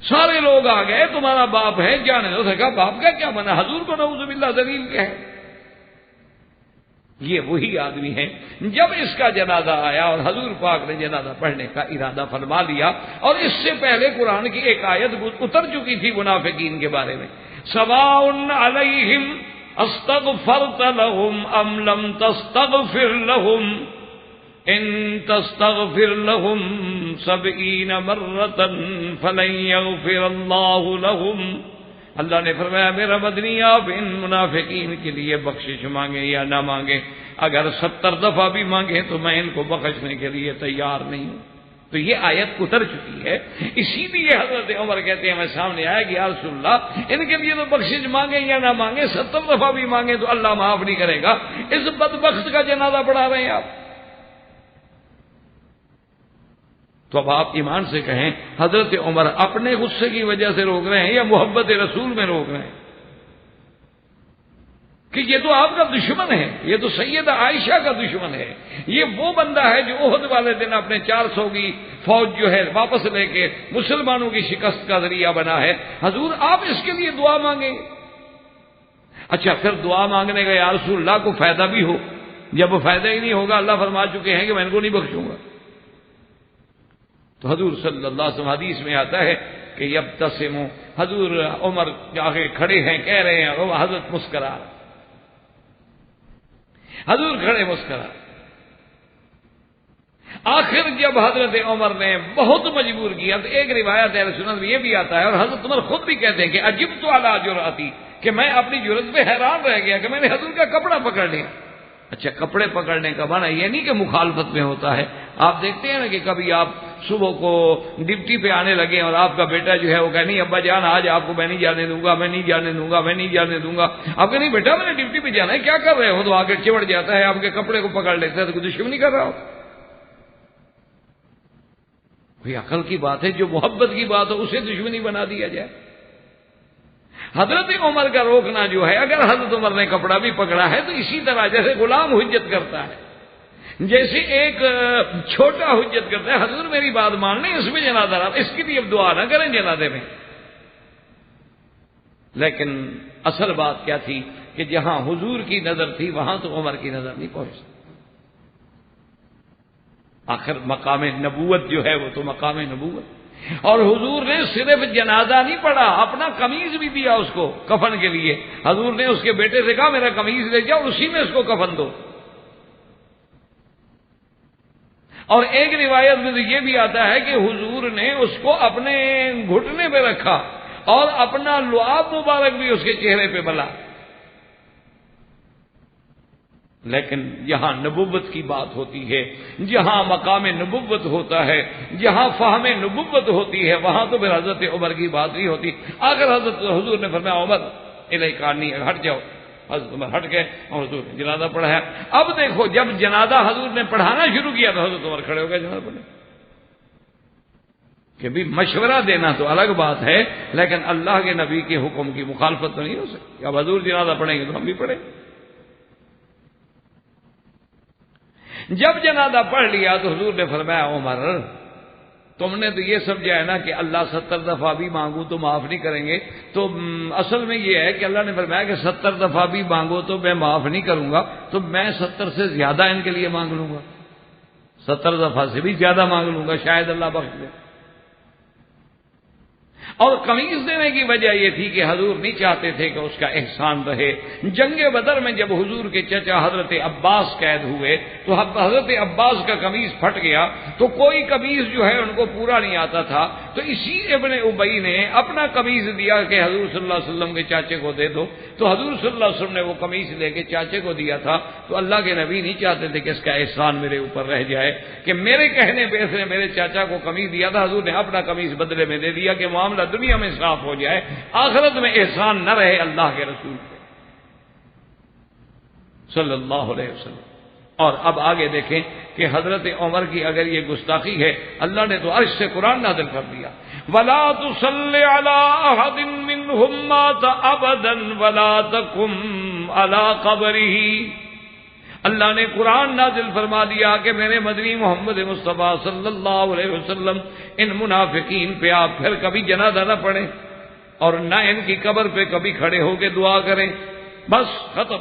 سارے لوگ آ گئے تمہارا باپ ہے جانے دو۔ اس نے کہا باپ کا کیا بنا، حضور کو نعوذ باللہ ذلیل کہے۔ یہ وہی آدمی ہے جب اس کا جنازہ آیا اور حضور پاک نے جنازہ پڑھنے کا ارادہ فرما لیا، اور اس سے پہلے قرآن کی ایک آیت اتر چکی تھی منافقین کے بارے میں، سواء علیہم استغفرت لهم ام لم تستغفر لهم ان تستغفر لهم 70 مرة فلن يغفر الله لهم۔ اللہ نے فرمایا میرا مدنی آپ ان منافقین کے لیے بخشش مانگے یا نہ مانگے، اگر 70 دفعہ بھی مانگے تو میں ان کو بخشنے کے لیے تیار نہیں ہوں۔ تو یہ آیت اتر چکی ہے، اسی لیے حضرت عمر کہتے ہیں میں سامنے آیا کہ یا رسول اللہ ان کے لیے تو بخشش مانگے یا نہ مانگے 70 دفعہ بھی مانگے تو اللہ معاف نہیں کرے گا، اس بدبخت کا جنازہ پڑھا رہے ہیں آپ۔ تو اب آپ ایمان سے کہیں حضرت عمر اپنے غصے کی وجہ سے روک رہے ہیں یا محبت رسول میں روک رہے ہیں؟ کہ یہ تو آپ کا دشمن ہے، یہ تو سیدہ عائشہ کا دشمن ہے، یہ وہ بندہ ہے جو احد والے دن اپنے 400 کی فوج جو ہے واپس لے کے مسلمانوں کی شکست کا ذریعہ بنا ہے، حضور آپ اس کے لیے دعا مانگیں۔ اچھا پھر دعا مانگنے کا یا رسول اللہ کو فائدہ بھی ہو، جب وہ فائدہ ہی نہیں ہوگا اللہ فرما چکے ہیں کہ میں ان کو نہیں بخشوں گا۔ تو حضور صلی اللہ علیہ وسلم حدیث میں آتا ہے کہ یبتسموا، حضور عمر آگے کھڑے ہیں کہہ رہے ہیں اور حضرت مسکرا، حضور کھڑے مسکرا۔ آخر جب حضرت عمر نے بہت مجبور کیا تو ایک روایت اہل سنت میں یہ بھی آتا ہے اور حضرت عمر خود بھی کہتے ہیں کہ عجبت علی جرأتی، کہ میں اپنی جرأت پہ حیران رہ گیا کہ میں نے حضور کا کپڑا پکڑ لیا۔ اچھا کپڑے پکڑنے کا معنی یہ نہیں کہ مخالفت میں ہوتا ہے، آپ دیکھتے ہیں نا کہ کبھی آپ صبح کو ڈپٹی پہ آنے لگے اور آپ کا بیٹا جو ہے وہ کہے نہیں ابا جان آج آپ کو میں نہیں جانے دوں گا، میں نہیں جانے دوں گا، میں نہیں جانے دوں گا۔ آپ کہ نہیں بیٹا میں نے ڈپٹی پہ جانا ہے، کیا کر رہے ہو؟ تو آگے چمڑ جاتا ہے، آپ کے کپڑے کو پکڑ لیتا ہے، تو کوئی دشمنی کر رہا ہو؟ کوئی عقل کی بات ہے، جو محبت کی بات ہو اسے دشمنی بنا دیا جائے۔ حضرت عمر کا روکنا جو ہے، اگر حضرت عمر نے کپڑا بھی پکڑا ہے تو اسی طرح جیسے غلام حجت کرتا ہے، جیسے ایک چھوٹا حجت کرتا ہے، حضور میری بات مان لیں اس میں جنازہ رہا، اس کی بھی اب دعا نہ کریں جنازے میں۔ لیکن اصل بات کیا تھی کہ جہاں حضور کی نظر تھی وہاں تو عمر کی نظر نہیں پہنچ سکتی. آخر مقام نبوت جو ہے وہ تو مقام نبوت. اور حضور نے صرف جنازہ نہیں پڑھا، اپنا قمیض بھی دیا اس کو کفن کے لیے. حضور نے اس کے بیٹے سے کہا میرا قمیض لے جاؤ، اسی میں اس کو کفن دو. اور ایک روایت میں تو یہ بھی آتا ہے کہ حضور نے اس کو اپنے گھٹنے پہ رکھا اور اپنا لعاب مبارک بھی اس کے چہرے پہ بلا. لیکن جہاں نبوت کی بات ہوتی ہے، جہاں مقام نبوت ہوتا ہے، جہاں فہم نبوت ہوتی ہے، وہاں تو پھر حضرت عمر کی بات نہیں ہوتی. اگر حضرت حضور نے فرمایا عمر الیک عنی، ہٹ جاؤ، حضرت عمر ہٹ گئے اور حضور نے جنازہ پڑھایا. اب دیکھو جب جنازہ حضور نے پڑھانا شروع کیا تو حضرت عمر کھڑے ہو گئے جنازہ پڑھنے. کہ بھی مشورہ دینا تو الگ بات ہے، لیکن اللہ کے نبی کے حکم کی مخالفت تو نہیں ہو سکتی. اب حضور جنازہ پڑھیں گے تو ہم بھی پڑھیں. جب جنازہ پڑھ لیا تو حضور نے فرمایا عمر تم نے تو یہ سمجھا ہے نا کہ اللہ 70 دفعہ بھی مانگوں تو معاف نہیں کریں گے، تو اصل میں یہ ہے کہ اللہ نے فرمایا کہ 70 دفعہ بھی مانگو تو میں معاف نہیں کروں گا، تو میں 70 سے زیادہ ان کے لیے مانگ لوں گا، 70 دفعہ سے بھی زیادہ مانگ لوں گا، شاید اللہ بخش دے. اور قمیض دینے کی وجہ یہ تھی کہ حضور نہیں چاہتے تھے کہ اس کا احسان رہے. جنگ بدر میں جب حضور کے چچا حضرت عباس قید ہوئے تو حضرت عباس کا قمیض پھٹ گیا، تو کوئی قمیض جو ہے ان کو پورا نہیں آتا تھا، تو اسی ابن ابی نے اپنا قمیض دیا کہ حضور صلی اللہ علیہ وسلم کے چاچے کو دے دو. تو حضور صلی اللہ علیہ وسلم نے وہ قمیض لے کے چاچے کو دیا تھا. تو اللہ کے نبی نہیں چاہتے تھے کہ اس کا احسان میرے اوپر رہ جائے، کہ میرے کہنے پہ اس نے میرے چاچا کو قمیض دیا تھا، حضور نے اپنا قمیض بدلے میں دے دیا کہ معاملہ دنیا میں صاف ہو جائے، آخرت میں احسان نہ رہے اللہ کے رسول پہ صلی اللہ علیہ وسلم. اور اب آگے دیکھیں کہ حضرت عمر کی اگر یہ گستاخی ہے، اللہ نے تو عرش سے قرآن نازل کر دیا، وَلَا تُصَلِّ عَلَىٰ أَحَدٍ مِّنْهُم مَّاتَ أَبَدًا وَلَا تَقُمْ عَلَىٰ قَبْرِهِ. اللہ نے قرآن نازل فرما دیا کہ میرے مدنی محمد مصطفیٰ صلی اللہ علیہ وسلم ان منافقین پہ آپ پھر کبھی جنازہ نہ پڑھیں اور نہ ان کی قبر پہ کبھی کھڑے ہو کے دعا کریں، بس ختم.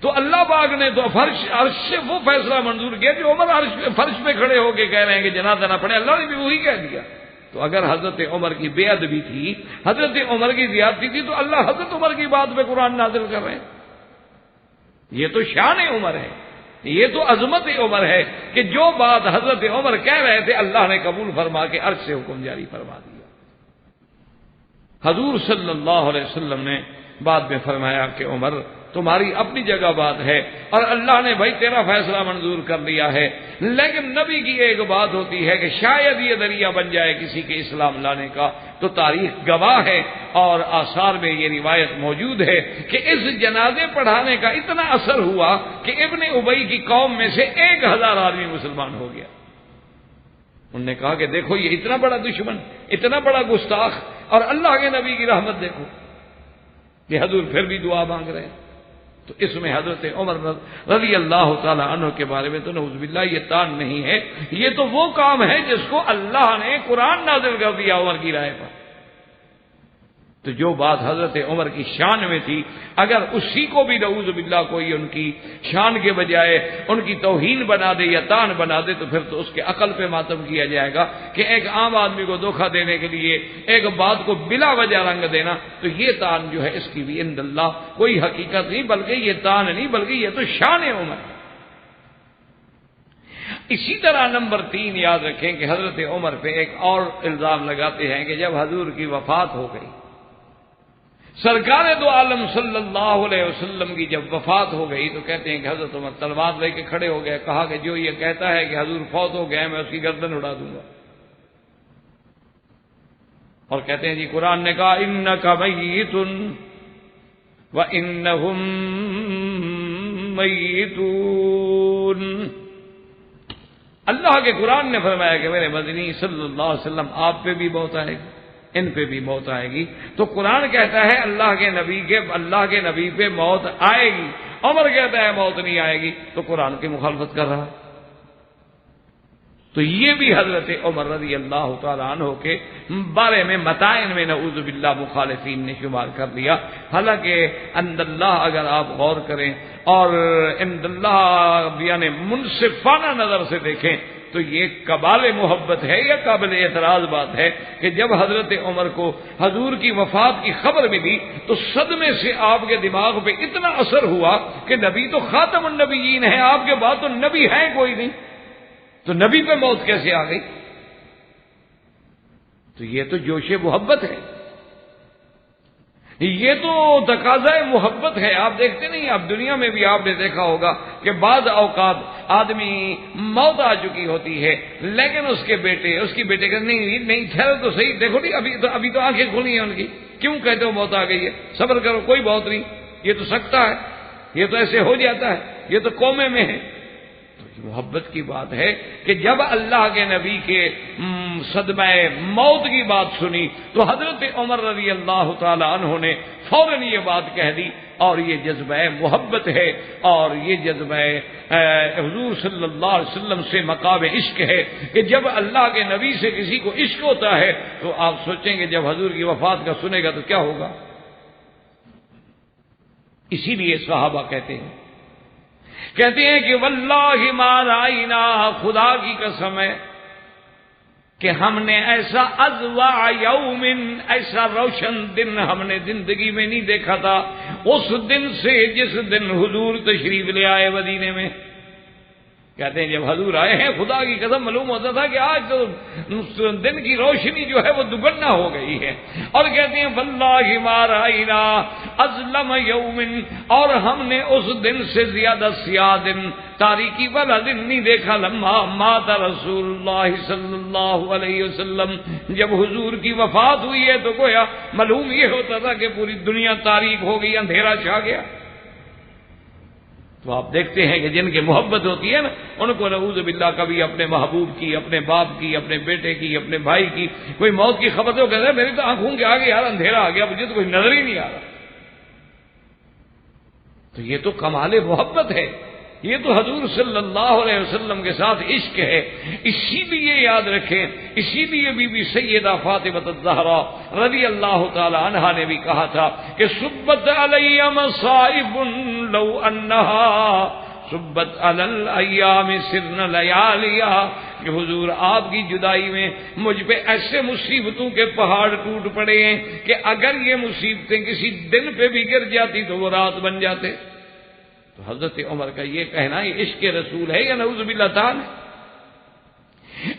تو اللہ پاک نے تو عرش سے وہ فیصلہ منظور کیا کہ عمر فرش پہ کھڑے ہو کے کہہ رہے ہیں کہ جنازہ نہ پڑھے. اللہ نے بھی وہی کہہ دیا. تو اگر حضرت عمر کی بے ادبی تھی، حضرت عمر کی زیادتی تھی، تو اللہ حضرت عمر کی بات پہ قرآن نازل کر رہے ہیں. یہ تو شان عمر ہے، یہ تو عظمت عمر ہے کہ جو بات حضرت عمر کہہ رہے تھے اللہ نے قبول فرما کے عرش سے حکم جاری فرما دیا. حضور صلی اللہ علیہ وسلم نے بعد میں فرمایا کہ عمر تمہاری اپنی جگہ بات ہے اور اللہ نے بھائی تیرا فیصلہ منظور کر لیا ہے، لیکن نبی کی ایک بات ہوتی ہے کہ شاید یہ ذریعہ بن جائے کسی کے اسلام لانے کا. تو تاریخ گواہ ہے اور آثار میں یہ روایت موجود ہے کہ اس جنازے پڑھانے کا اتنا اثر ہوا کہ ابن ابی کی قوم میں سے 1000 آدمی مسلمان ہو گیا. انہوں نے کہا کہ دیکھو یہ اتنا بڑا دشمن، اتنا بڑا گستاخ، اور اللہ کے نبی کی رحمت دیکھو کہ حضور پھر بھی دعا مانگ رہے ہیں. تو اس میں حضرت عمر رضی اللہ تعالی عنہ کے بارے میں تو نعوذ باللہ یہ تان نہیں ہے، یہ تو وہ کام ہے جس کو اللہ نے قرآن نازل کر دیا عمر کی رائے پر. تو جو بات حضرت عمر کی شان میں تھی، اگر اسی کو بھی نعوذ باللہ کوئی ان کی شان کے بجائے ان کی توہین بنا دے یا تان بنا دے تو پھر تو اس کے عقل پہ ماتم کیا جائے گا کہ ایک عام آدمی کو دھوکہ دینے کے لیے ایک بات کو بلا وجہ رنگ دینا، تو یہ تان جو ہے اس کی بھی عند اللہ کوئی حقیقت نہیں، بلکہ یہ تان نہیں بلکہ یہ تو شان عمر ہے. اسی طرح نمبر 3 یاد رکھیں کہ حضرت عمر پہ ایک اور الزام لگاتے ہیں کہ جب حضور کی وفات ہو گئی، سرکار دو عالم صلی اللہ علیہ وسلم کی جب وفات ہو گئی، تو کہتے ہیں کہ حضرت عمر تلوار لے کے کھڑے ہو گئے، کہا کہ جو یہ کہتا ہے کہ حضور فوت ہو گئے میں اس کی گردن اڑا دوں گا. اور کہتے ہیں جی قرآن نے کہا انک میت وانہم میتون. اللہ کے قرآن نے فرمایا کہ میرے مدنی صلی اللہ علیہ وسلم آپ پہ بھی موت آئے گی، ان پہ بھی موت آئے گی. تو قرآن کہتا ہے اللہ کے نبی پہ موت آئے گی، عمر کہتا ہے موت نہیں آئے گی، تو قرآن کی مخالفت کر رہا. تو یہ بھی حضرت عمر رضی اللہ تعالیٰ عنہ کے بارے میں متائن میں نعوذ باللہ مخالفین نے شمار کر لیا. حالانکہ عند اللہ اگر آپ غور کریں اور عند اللہ یعنی منصفانہ نظر سے دیکھیں تو یہ قبال محبت ہے یا قابل اعتراض بات ہے کہ جب حضرت عمر کو حضور کی وفات کی خبر ملی تو صدمے سے آپ کے دماغ پہ اتنا اثر ہوا کہ نبی تو خاتم النبیین ہے، آپ کے بعد تو نبی ہے کوئی نہیں، تو نبی پہ موت کیسے آ گئی؟ تو یہ تو جوش محبت ہے، یہ تو تقاضۂ محبت ہے. آپ دیکھتے نہیں، اب دنیا میں بھی آپ نے دیکھا ہوگا کہ بعض اوقات آدمی موت آ چکی ہوتی ہے لیکن اس کے بیٹے اس کی بیٹے کہ نہیں ٹھہرو تو صحیح، دیکھو نہیں ابھی تو آنکھیں کھلی ہیں ان کی، کیوں کہتے ہو موت آ گئی ہے، صبر کرو کوئی موت نہیں، یہ تو سکتا ہے، یہ تو ایسے ہو جاتا ہے، یہ تو قومے میں ہے. محبت کی بات ہے کہ جب اللہ کے نبی کے صدمہ موت کی بات سنی تو حضرت عمر رضی اللہ تعالی عنہ نے فوراً یہ بات کہہ دی، اور یہ جذبہ محبت ہے اور یہ جذبہ حضور صلی اللہ علیہ وسلم سے مقام عشق ہے کہ جب اللہ کے نبی سے کسی کو عشق ہوتا ہے تو آپ سوچیں گے جب حضور کی وفات کا سنے گا تو کیا ہوگا. اسی لیے صحابہ کہتے ہیں کہ واللہ ما رائنا، خدا کی قسم ہے کہ ہم نے ایسا ازوا یوم، ایسا روشن دن ہم نے زندگی میں نہیں دیکھا تھا اس دن سے جس دن حضور تشریف لے آئے مدینے میں. کہتے ہیں جب حضور آئے ہیں خدا کی قسم معلوم ہوتا تھا کہ آج تو دن کی روشنی جو ہے وہ دگنا ہو گئی ہے. اور کہتے ہیں واللہ ما رائنا اظلم یوم، اور ہم نے اس دن سے زیادہ سیاہ دن، تاریکی والا دن نہیں دیکھا لمحہ مات رسول اللہ صلی اللہ علیہ وسلم، جب حضور کی وفات ہوئی ہے تو گویا معلوم یہ ہوتا تھا کہ پوری دنیا تاریک ہو گئی، اندھیرا چھا گیا. تو آپ دیکھتے ہیں کہ جن کی محبت ہوتی ہے نا ان کو نعوذ باللہ کبھی اپنے محبوب کی، اپنے باپ کی، اپنے بیٹے کی، اپنے بھائی کی کوئی موت کی خبر تو کہتے ہیں میری تو آنکھوں کے آگے یار اندھیرا آ گیا، مجھے تو کوئی نظر ہی نہیں آ رہا. تو یہ تو کمال محبت ہے، یہ تو حضور صلی اللہ علیہ وسلم کے ساتھ عشق ہے. اسی لیے یاد رکھیں، اسی لیے بی بی سیدہ فاطمہ الزہرا رضی اللہ تعالی عنہا نے بھی کہا تھا کہ سبت علی مصائب لو انہا سبت علی الایام سرن لیالیا، کہ حضور آپ کی جدائی میں مجھ پہ ایسے مصیبتوں کے پہاڑ ٹوٹ پڑے ہیں کہ اگر یہ مصیبتیں کسی دن پہ بھی گر جاتی تو وہ رات بن جاتے. تو حضرت عمر کا یہ کہنا یہ عشق رسول ہے یا نعوذ باللہ تعالی.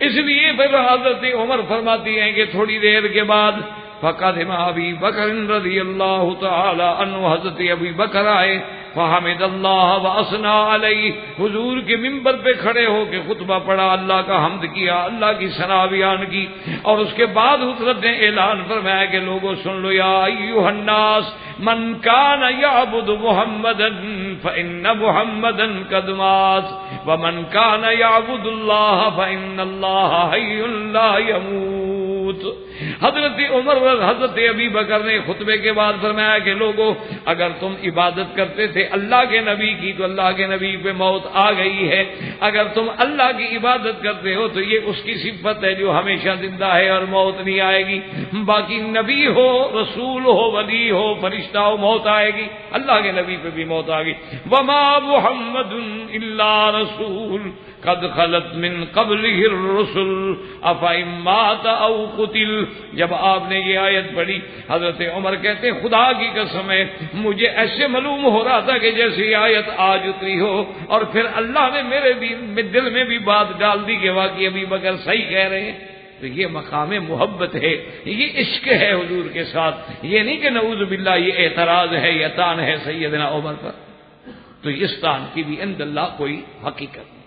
اس لیے پھر حضرت عمر فرماتی ہیں کہ تھوڑی دیر کے بعد فقدم ابی بکر رضی اللہ تعالی عنہ، حضرت ابی بکر آئے، فحمد اللہ واثنى علیہ، حضور کے منبر پہ کھڑے ہو کے خطبہ پڑھا، اللہ کا حمد کیا، اللہ کی ثنا بیان کی، اور اس کے بعد حضرت نے اعلان فرمایا کہ لوگوں سن لو، یا ایھا الناس من کان یعبد محمدا فإن محمدا قد مات ومن کان یعبد اللہ فإن اللہ حی لا یموت. حضرت عمر حضرت ابی بکر نے خطبے کے بعد فرمایا کہ لوگوں اگر تم عبادت کرتے تھے اللہ کے نبی کی تو اللہ کے نبی پہ موت آ گئی ہے، اگر تم اللہ کی عبادت کرتے ہو تو یہ اس کی صفت ہے جو ہمیشہ زندہ ہے اور موت نہیں آئے گی. باقی نبی ہو، رسول ہو، ولی ہو، فرشتہ ہو، موت آئے گی، اللہ کے نبی پہ بھی موت آ گئی. وما محمد الا رسول قد خلت من قبله الرسل افإن مات او قتل. جب آپ نے یہ آیت پڑھی حضرت عمر کہتے ہیں خدا کی قسم ہے مجھے ایسے معلوم ہو رہا تھا کہ جیسے یہ آیت آج اتری ہو، اور پھر اللہ نے میرے دل میں بھی بات ڈال دی کہ واقعی ابی بکر صحیح کہہ رہے ہیں. تو یہ مقام محبت ہے، یہ عشق ہے حضور کے ساتھ، یہ نہیں کہ نعوذ باللہ یہ اعتراض ہے یا تان ہے سیدنا عمر پر. تو اس تان کی بھی عند اللہ کوئی حقیقت نہیں.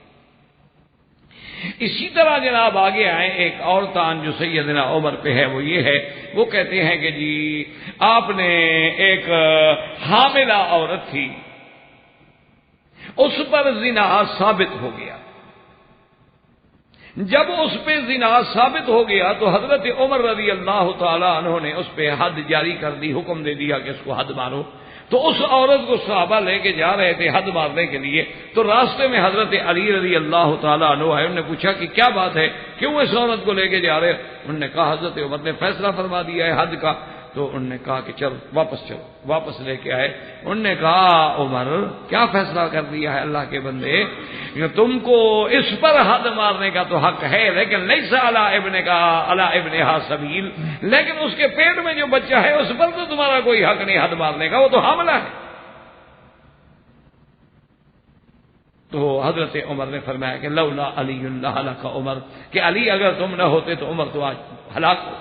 اسی طرح جناب آگے آئے ایک اور تان جو سیدنا عمر پہ ہے وہ یہ ہے، وہ کہتے ہیں کہ جی آپ نے ایک حاملہ عورت تھی، اس پر زنا ثابت ہو گیا. جب اس پہ زنا ثابت ہو گیا تو حضرت عمر رضی اللہ تعالی عنہ نے اس پہ حد جاری کر دی، حکم دے دیا کہ اس کو حد مارو. تو اس عورت کو صحابہ لے کے جا رہے تھے حد مارنے کے لیے، تو راستے میں حضرت علی رضی اللہ تعالیٰ عنہ آئے، انہوں نے پوچھا کہ کیا بات ہے، کیوں اس عورت کو لے کے جا رہے؟ انہوں نے کہا حضرت عمر نے فیصلہ فرما دیا ہے حد کا۔ تو انہوں نے کہا کہ چلو واپس لے کے آئے۔ انہوں نے کہا عمر کیا فیصلہ کر دیا ہے اللہ کے بندے، تم کو اس پر حد مارنے کا تو حق ہے، لیکن لیس علی ابنہا سبیل، لیکن اس کے پیٹ میں جو بچہ ہے اس پر تو تمہارا کوئی حق نہیں حد مارنے کا، وہ تو حاملہ ہے۔ تو حضرت عمر نے فرمایا کہ لولا علی لہلک عمر، کہ علی اگر تم نہ ہوتے تو عمر تو آج ہلاک ہو۔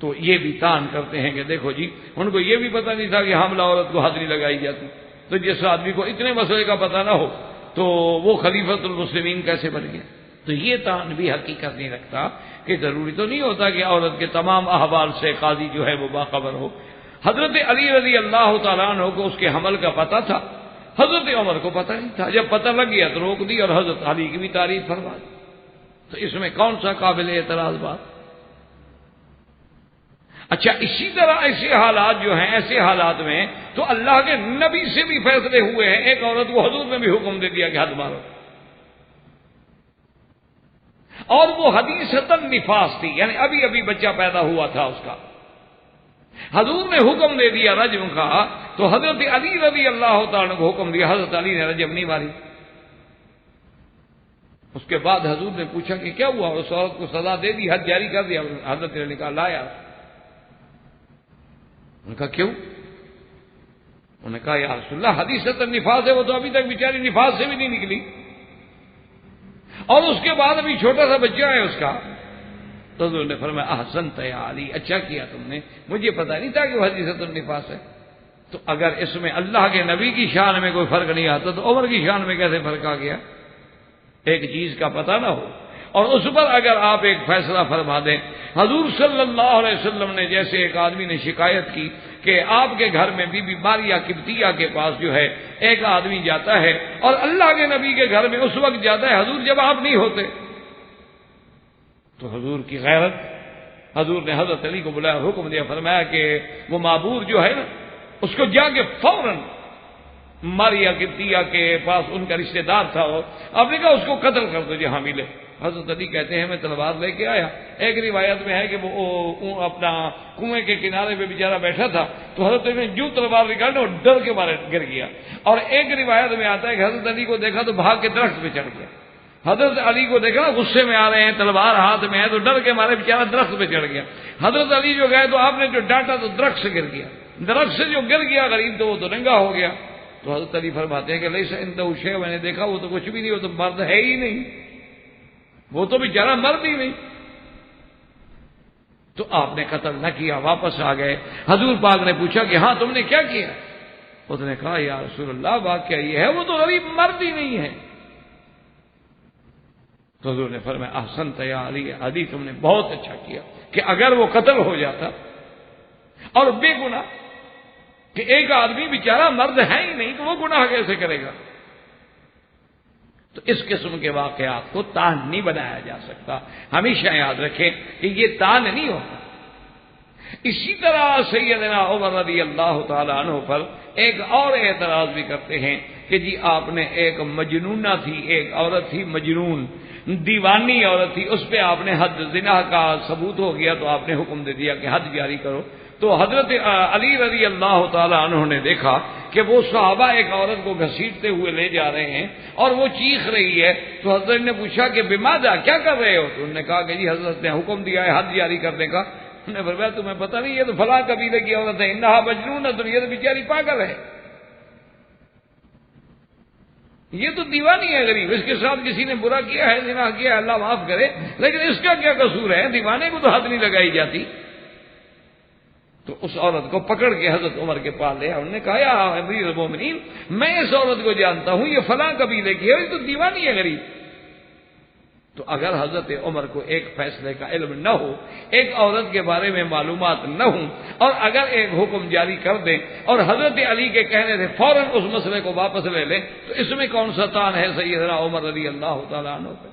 تو یہ بھی تان کرتے ہیں کہ دیکھو جی، ان کو یہ بھی پتہ نہیں تھا کہ حاملہ عورت کو حد نہیں لگائی جاتی، تو جس آدمی کو اتنے مسئلے کا پتہ نہ ہو تو وہ خلیفۃ المسلمین کیسے بن گیا؟ تو یہ تان بھی حقیقت نہیں رکھتا کہ ضروری تو نہیں ہوتا کہ عورت کے تمام احوال سے قاضی جو ہے وہ باخبر ہو۔ حضرت علی رضی اللہ تعالیٰ عنہ کو اس کے حمل کا پتہ تھا، حضرت عمر کو پتہ نہیں تھا، جب پتہ لگ گیا تو روک دی اور حضرت علی کی بھی تعریف فرما دی۔ تو اس میں کون سا قابل اعتراض بات؟ اچھا، اسی طرح ایسے حالات جو ہیں، ایسے حالات میں تو اللہ کے نبی سے بھی فیصلے ہوئے ہیں۔ ایک عورت کو حضور نے بھی حکم دے دیا کہ حد مارو، اور وہ حدیثۃ نفاس تھی، یعنی ابھی ابھی بچہ پیدا ہوا تھا اس کا، حضور نے حکم دے دیا رجم کا، تو حضرت علی رضی اللہ تعالیٰ کو حکم دیا، حضرت علی نے رجم نہیں ماری۔ اس کے بعد حضور نے پوچھا کہ کیا ہوا، اس عورت کو سزا دے دی، حد جاری کر دیا؟ حضرت نے کہا لا یار۔ ان کا کیوں؟ انہوں نے کہا یا رسول اللہ حدیثۃ النفاس ہے، وہ تو ابھی تک بیچاری نفاس سے بھی نہیں نکلی، اور اس کے بعد ابھی چھوٹا سا بچہ ہے اس کا۔ تو حضور نے فرمایا احسنت یا علی، اچھا کیا تم نے، مجھے پتہ نہیں تھا کہ وہ حدیثۃ النفاس ہے۔ تو اگر اس میں اللہ کے نبی کی شان میں کوئی فرق نہیں آتا تو عمر کی شان میں کیسے فرق آ گیا؟ ایک چیز کا پتہ نہ ہو اور اس پر اگر آپ ایک فیصلہ فرما دیں۔ حضور صلی اللہ علیہ وسلم نے جیسے ایک آدمی نے شکایت کی کہ آپ کے گھر میں بی بی ماریہ قبطیہ کے پاس جو ہے ایک آدمی جاتا ہے، اور اللہ کے نبی کے گھر میں اس وقت جاتا ہے حضور جب آپ نہیں ہوتے، تو حضور کی غیرت، حضور نے حضرت علی کو بلایا، حکم دیا، فرمایا کہ وہ معبور جو ہے نا اس کو جا کے فوراً ماریہ قبطیہ کے پاس ان کا رشتہ دار تھا، آپ نے کہا اس کو قتل کر دو جہاں ملے۔ حضرت علی کہتے ہیں میں تلوار لے کے آیا۔ ایک روایت میں ہے کہ وہ اپنا کنویں کے کنارے پہ بیچارہ بیٹھا تھا، تو حضرت علی نے جو تلوار نکالی اور ڈر کے مارے گر گیا، اور ایک روایت میں آتا ہے کہ حضرت علی کو دیکھا تو بھاگ کے درخت پہ چڑھ گیا۔ حضرت علی کو دیکھا نا غصے میں آ رہے ہیں، تلوار ہاتھ میں ہے، تو ڈر کے مارے بیچارہ درخت پہ چڑھ گیا۔ حضرت علی جو گئے تو آپ نے جو ڈانٹا تو درخت سے گر گیا، درخت سے جو گر گیا غریب تو وہ تو ننگا ہو گیا۔ تو حضرت علی فرماتے ہیں کہ لیس عندہ شیء، میں نے دیکھا وہ تو کچھ بھی نہیں، وہ تو مرد ہے ہی نہیں، وہ تو بیچارہ مرد ہی نہیں۔ تو آپ نے قتل نہ کیا، واپس آ گئے۔ حضور پاک نے پوچھا کہ ہاں تم نے کیا کیا؟ اس نے کہا یا رسول اللہ واقعہ یہ ہے وہ تو غریب مرد ہی نہیں ہے۔ تو حضور نے فرمایا احسنت یا علی، علی تم نے بہت اچھا کیا کہ اگر وہ قتل ہو جاتا اور بے گناہ، کہ ایک آدمی بیچارہ مرد ہے ہی نہیں تو وہ گناہ کیسے کرے گا؟ تو اس قسم کے واقعات کو تان نہیں بنایا جا سکتا، ہمیشہ یاد رکھیں کہ یہ تان نہیں ہوتا۔ اسی طرح سیدنا عمر رضی اللہ تعالی عنہ پر ایک اور اعتراض بھی کرتے ہیں کہ جی آپ نے ایک مجنونہ تھی، ایک عورت تھی مجنون، دیوانی عورت تھی، اس پہ آپ نے حد زنا کا ثبوت ہو گیا تو آپ نے حکم دے دیا کہ حد جاری کرو۔ تو حضرت علی رضی اللہ تعالی عنہ نے دیکھا کہ وہ صحابہ ایک عورت کو گھسیٹتے ہوئے لے جا رہے ہیں اور وہ چیخ رہی ہے، تو حضرت نے پوچھا کہ بماذا، کیا کر رہے ہو؟ تو انہوں نے کہا کہ جی حضرت نے حکم دیا ہے حد جاری کرنے کا۔ انہوں نے فرمایا تمہیں پتہ نہیں یہ تو فلاں قبیلے کی عورت ہے، انہا مجنون ہے، تو یہ تو بیچاری پاگل ہے، یہ تو دیوانی ہے غریب، اس کے ساتھ کسی نے برا کیا ہے، زنا کیا ہے، اللہ معاف کرے، لیکن اس کا کیا قصور ہے؟ دیوانے کو تو حد نہیں لگائی جاتی۔ تو اس عورت کو پکڑ کے حضرت عمر کے پاس لے، انہوں نے کہا یا امیر المومنین میں اس عورت کو جانتا ہوں، یہ فلاں قبیلے کی ہے، یہ تو دیوانی ہے غریب۔ تو اگر حضرت عمر کو ایک فیصلے کا علم نہ ہو، ایک عورت کے بارے میں معلومات نہ ہوں، اور اگر ایک حکم جاری کر دیں اور حضرت علی کے کہنے سے فوراً اس مسئلے کو واپس لے لیں، تو اس میں کون سا تان ہے سیدنا عمر رضی اللہ تعالیٰ عنہ پہ؟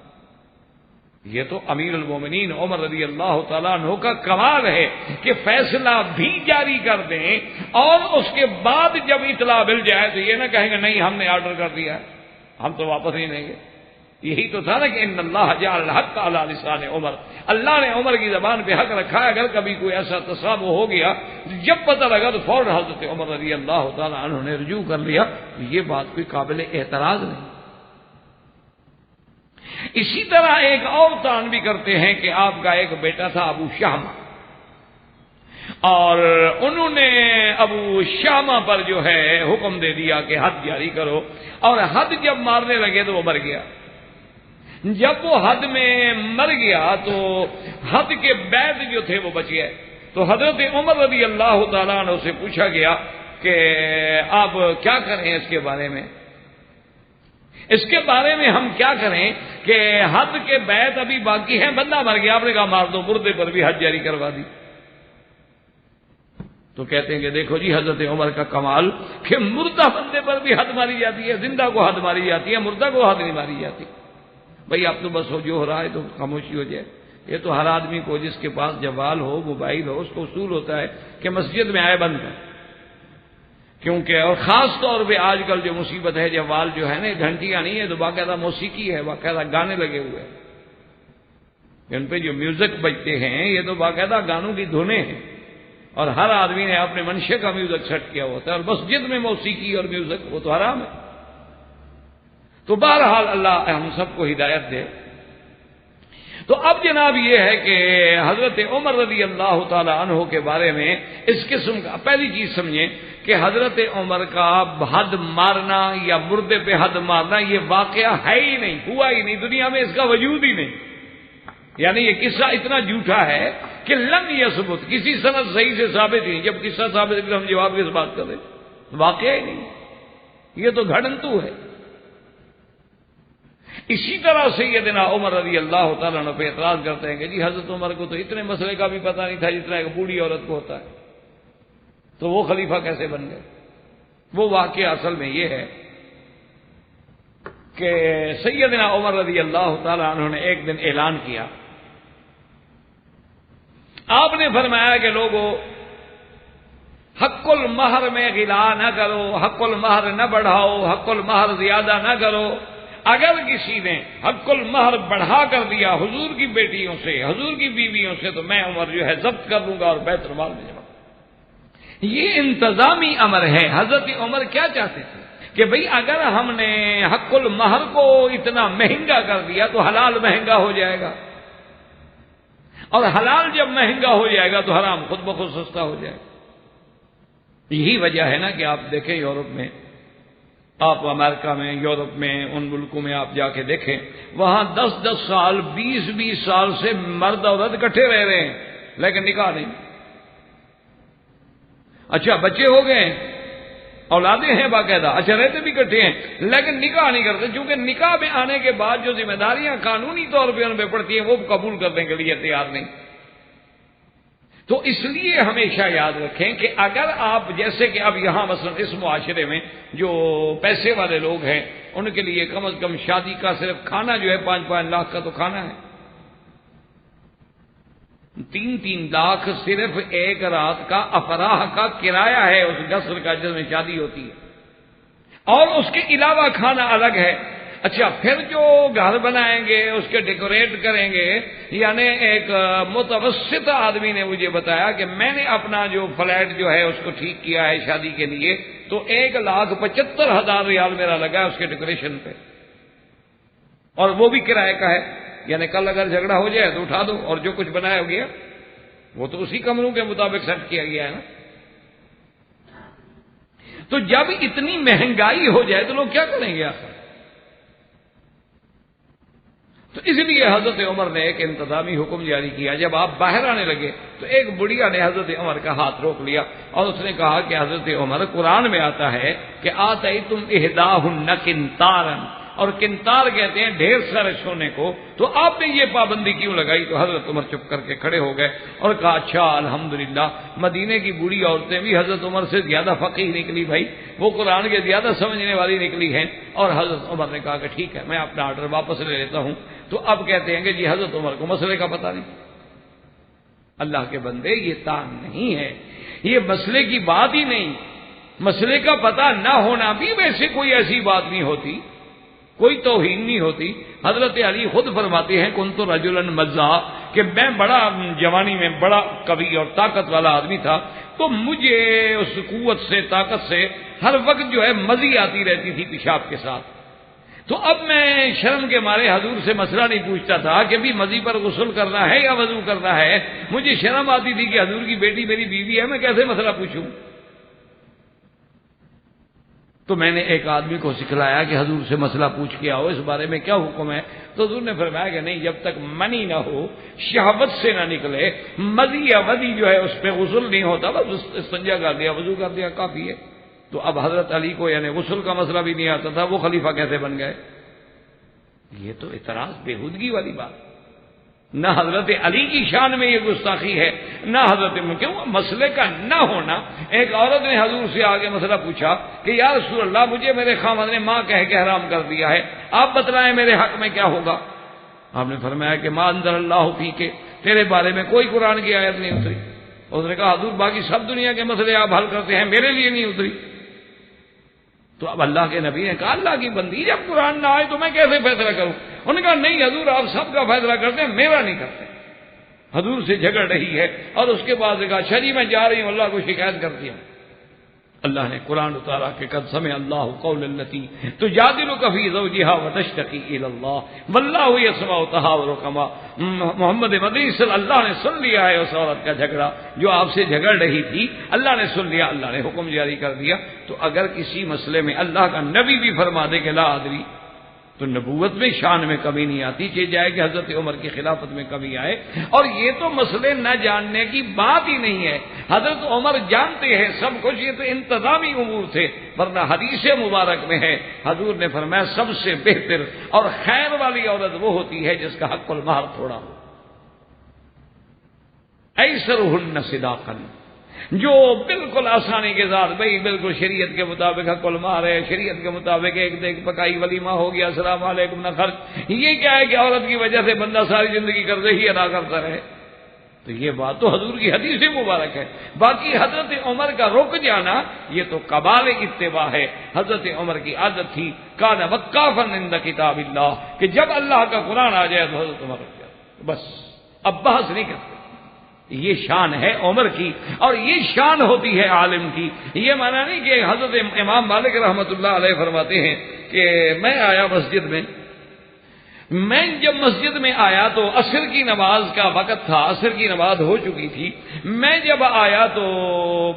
یہ تو امیر المومنین عمر رضی اللہ تعالیٰ عنہ کا کمال ہے کہ فیصلہ بھی جاری کر دیں اور اس کے بعد جب اطلاع مل جائے تو یہ نہ کہیں گے نہیں ہم نے آرڈر کر دیا ہے ہم تو واپس نہیں لیں گے. یہی تو تھا نا کہ ان اللہ جعل الحق علی لسان عمر، اللہ نے عمر کی زبان پہ حق رکھا ہے. اگر کبھی کوئی ایسا تصاب ہو گیا جب پتہ لگا تو فوراً حضرت عمر رضی اللہ تعالیٰ عنہ نے رجوع کر لیا. یہ بات کوئی قابل اعتراض نہیں. اسی طرح ایک اور تان بھی کرتے ہیں کہ آپ کا ایک بیٹا تھا ابو شامہ، اور انہوں نے ابو شامہ پر جو ہے حکم دے دیا کہ حد جاری کرو، اور حد جب مارنے لگے تو وہ مر گیا. جب وہ حد میں مر گیا تو حد کے بعد جو تھے وہ بچ گئے. تو حضرت عمر رضی اللہ تعالیٰ عنہ سے پوچھا گیا کہ آپ کیا کریں اس کے بارے میں، اس کے بارے میں ہم کیا کریں کہ حد کے بعد ابھی باقی ہے، بندہ مر گیا. آپ نے کہا مار دو، مردے پر بھی حد جاری کروا دی. تو کہتے ہیں کہ دیکھو جی حضرت عمر کا کمال کہ مردہ بندے پر بھی حد ماری جاتی ہے، زندہ کو حد ماری جاتی ہے، مردہ کو حد نہیں ماری جاتی. بھائی اب تو بس جو ہو رہا ہے تو خاموشی ہو جائے. یہ تو ہر آدمی کو جس کے پاس جوال ہو، موبائل ہو، اس کو اصول ہوتا ہے کہ مسجد میں آئے بند کر. کیونکہ اور خاص طور پہ آج کل جو مصیبت ہے، جوال جو ہے نا گھنٹیاں نہیں ہے تو باقاعدہ موسیقی ہے، باقاعدہ گانے لگے ہوئے ہیں. ان پہ جو میوزک بجتے ہیں یہ تو باقاعدہ گانوں کی دھنیں ہیں، اور ہر آدمی نے اپنے منشے کا میوزک سیٹ کیا ہوتا ہے. اور مسجد میں موسیقی اور میوزک وہ تو حرام ہے. تو بہرحال اللہ ہم سب کو ہدایت دے. تو اب جناب یہ ہے کہ حضرت عمر رضی اللہ تعالی عنہ کے بارے میں اس قسم کا پہلی چیز سمجھیں کہ حضرت عمر کا حد مارنا یا مردے پہ حد مارنا یہ واقعہ ہے ہی نہیں، ہوا ہی نہیں، دنیا میں اس کا وجود ہی نہیں. یعنی یہ قصہ اتنا جھوٹا ہے کہ لم یثبت، کسی سند صحیح سے ثابت ہی نہیں. جب قصہ ثابت ہے ہم جواب کس بات کر رہے، واقعہ ہی نہیں، یہ تو گھڑنتو ہے. اسی طرح سیدنا عمر رضی اللہ تعالیٰ عنہ پہ اعتراض کرتے ہیں کہ جی حضرت عمر کو تو اتنے مسئلے کا بھی پتہ نہیں تھا جتنا ایک بوڑھی عورت کو ہوتا ہے، تو وہ خلیفہ کیسے بن گئے. وہ واقعہ اصل میں یہ ہے کہ سیدنا عمر رضی اللہ تعالیٰ عنہ نے ایک دن اعلان کیا. آپ نے فرمایا کہ لوگوں حق المہر میں غلا نہ کرو، حق المہر نہ بڑھاؤ، حق المہر زیادہ نہ کرو. اگر کسی نے حق المہر بڑھا کر دیا حضور کی بیٹیوں سے، حضور کی بیویوں سے، تو میں عمر جو ہے ضبط کر دوں گا اور بیت المال میں جمع. یہ انتظامی امر ہے. حضرت عمر کیا چاہتے تھے کہ بھئی اگر ہم نے حق المہر کو اتنا مہنگا کر دیا تو حلال مہنگا ہو جائے گا، اور حلال جب مہنگا ہو جائے گا تو حرام خود بخود سستا ہو جائے گا. یہی وجہ ہے نا کہ آپ دیکھیں یورپ میں، آپ امریکہ میں، یورپ میں، ان ملکوں میں آپ جا کے دیکھیں، وہاں 10 سال 20 سال سے مرد عورت اکٹھے رہ رہے ہیں لیکن نکاح نہیں. اچھا بچے ہو گئے، اولادیں ہیں باقاعدہ، اچھا رہتے بھی اکٹھے ہیں لیکن نکاح نہیں کرتے، چونکہ نکاح میں آنے کے بعد جو ذمہ داریاں قانونی طور پہ ان پہ پڑتی ہیں وہ قبول کرنے کے لیے تیار نہیں. تو اس لیے ہمیشہ یاد رکھیں کہ اگر آپ جیسے کہ اب یہاں مثلا اس معاشرے میں جو پیسے والے لوگ ہیں ان کے لیے کم از کم شادی کا صرف کھانا جو ہے 5-5 لاکھ کا تو کھانا ہے، 3-3 لاکھ صرف ایک رات کا افراح کا کرایہ ہے اس قصر کا جس میں شادی ہوتی ہے، اور اس کے علاوہ کھانا الگ ہے. اچھا پھر جو گھر بنائیں گے اس کے ڈیکوریٹ کریں گے. یعنی ایک متوسط آدمی نے مجھے بتایا کہ میں نے اپنا جو فلیٹ جو ہے اس کو ٹھیک کیا ہے شادی کے لیے تو 1,75,000 ریال میرا لگا ہے اس کے ڈیکوریشن پہ، اور وہ بھی کرایہ کا ہے. یعنی کل اگر جھگڑا ہو جائے تو اٹھا دو اور جو کچھ بنایا ہو گیا وہ تو اسی کمروں کے مطابق سیٹ کیا گیا ہے نا. تو جب اتنی مہنگائی ہو جائے تو لوگ کیا کریں گے آخر؟ تو اس لیے حضرت عمر نے ایک انتظامی حکم جاری کیا. جب آپ باہر آنے لگے تو ایک بڑھیا نے حضرت عمر کا ہاتھ روک لیا اور اس نے کہا کہ حضرت عمر قرآن میں آتا ہے کہ آتیتم احداہن قنطارا اور کنتار کہتے ہیں ڈھیر سارے سونے کو، تو آپ نے یہ پابندی کیوں لگائی؟ تو حضرت عمر چپ کر کے کھڑے ہو گئے اور کہا اچھا الحمدللہ مدینے کی بوڑھی عورتیں بھی حضرت عمر سے زیادہ فقیہ نکلی بھائی، وہ قرآن کے زیادہ سمجھنے والی نکلی ہیں۔ اور حضرت عمر نے کہا کہ ٹھیک ہے میں اپنا آرڈر واپس لے لیتا ہوں۔ تو اب کہتے ہیں کہ جی حضرت عمر کو مسئلے کا پتہ نہیں۔ اللہ کے بندے یہ تان نہیں ہے، یہ مسئلے کی بات ہی نہیں، مسئلے کا پتہ نہ ہونا بھی ویسے کوئی ایسی بات نہیں ہوتی، کوئی توہین نہیں ہوتی۔ حضرت علی خود فرماتے ہیں کنت رجلا مزاح، کہ میں بڑا جوانی میں بڑا قوی اور طاقت والا آدمی تھا، تو مجھے اس قوت سے طاقت سے ہر وقت جو ہے مزی آتی رہتی تھی پیشاب کے ساتھ۔ تو اب میں شرم کے مارے حضور سے مسئلہ نہیں پوچھتا تھا کہ بھی مزی پر غسل کرنا ہے یا وضو کرنا ہے، مجھے شرم آتی تھی کہ حضور کی بیٹی میری بیوی ہے، میں کیسے مسئلہ پوچھوں؟ تو میں نے ایک آدمی کو سکھلایا کہ حضور سے مسئلہ پوچھ کے آؤ اس بارے میں کیا حکم ہے۔ تو حضور نے فرمایا کہ نہیں، جب تک منی نہ ہو، شہوت سے نہ نکلے، مزی یا ودی جو ہے اس پہ غسل نہیں ہوتا، بس استنجا کر دیا وضو کر دیا کافی ہے۔ تو اب حضرت علی کو یعنی غسل کا مسئلہ بھی نہیں آتا تھا، وہ خلیفہ کیسے بن گئے؟ یہ تو اعتراض بےہودگی والی بات، نہ حضرت علی کی شان میں یہ گستاخی ہے، نہ حضرت کیوں مسئلے کا نہ ہونا۔ ایک عورت نے حضور سے آگے مسئلہ پوچھا کہ یا رسول اللہ مجھے میرے خاوند نے ماں کہہ کے حرام کر دیا ہے، آپ بتلائیں میرے حق میں کیا ہوگا؟ آپ نے فرمایا کہ ما انزل اللہ فی کے، تیرے بارے میں کوئی قرآن کی آیت نہیں اتری۔ اس نے کہا حضور باقی سب دنیا کے مسئلے آپ حل کرتے ہیں، میرے لیے نہیں اتری۔ تو اب اللہ کے نبی نے کہا اللہ کی بندی جب قرآن نہ آئے تو میں کیسے فیصلہ کروں؟ انہوں نے کہا نہیں حضور آپ سب کا فیصلہ کرتے ہیں، میرا نہیں کرتے۔ حضور سے جھگڑ رہی ہے اور اس کے بعد کہا اچھا جی میں جا رہی ہوں، اللہ کو شکایت کرتی ہوں۔ اللہ نے قرآن اتارا کہ قد سمع اللہ قول التی تجادلک فی زوجہا وتشتکی الی اللہ واللہ یسمع تحاورکما۔ محمد مدنی صلی اللہ نے سن لیا ہے اس عورت کا جھگڑا جو آپ سے جھگڑ رہی تھی، اللہ نے سن لیا، اللہ نے حکم جاری کر دیا۔ تو اگر کسی مسئلے میں اللہ کا نبی بھی فرما دے کہ لا ادری، تو نبوت میں شان میں کمی نہیں آتی، چاہے جائے کہ حضرت عمر کی خلافت میں کمی آئے۔ اور یہ تو مسئلے نہ جاننے کی بات ہی نہیں ہے، حضرت عمر جانتے ہیں سب کچھ، یہ تو انتظامی امور تھے۔ ورنہ حدیث مبارک میں ہے حضور نے فرمایا سب سے بہتر اور خیر والی عورت وہ ہوتی ہے جس کا حق المہر تھوڑا ہو، ایسرہن صداقا، جو بالکل آسانی کے ساتھ بھائی بالکل شریعت کے مطابق حق المہر ہے، شریعت کے مطابق ایک دیکھ پکائی ولیمہ ہو گیا، السلام علیکم نہ خرچ، یہ کیا ہے کہ عورت کی وجہ سے بندہ ساری زندگی قرضے ہی ادا کرتا رہے۔ تو یہ بات تو حضور کی حدیث مبارک ہے۔ باقی حضرت عمر کا رک جانا یہ تو کمال اتباع ہے۔ حضرت عمر کی عادت تھی کان وقافا عند کتاب اللہ، کہ جب اللہ کا قرآن آ جائے تو حضرت عمر رک جاتے، بس اب بحث نہیں کرتے۔ یہ شان ہے عمر کی، اور یہ شان ہوتی ہے عالم کی۔ یہ مانا نہیں کہ حضرت امام مالک رحمۃ اللہ علیہ فرماتے ہیں کہ میں آیا مسجد میں، میں جب مسجد میں آیا تو عصر کی نماز کا وقت تھا، عصر کی نماز ہو چکی تھی، میں جب آیا تو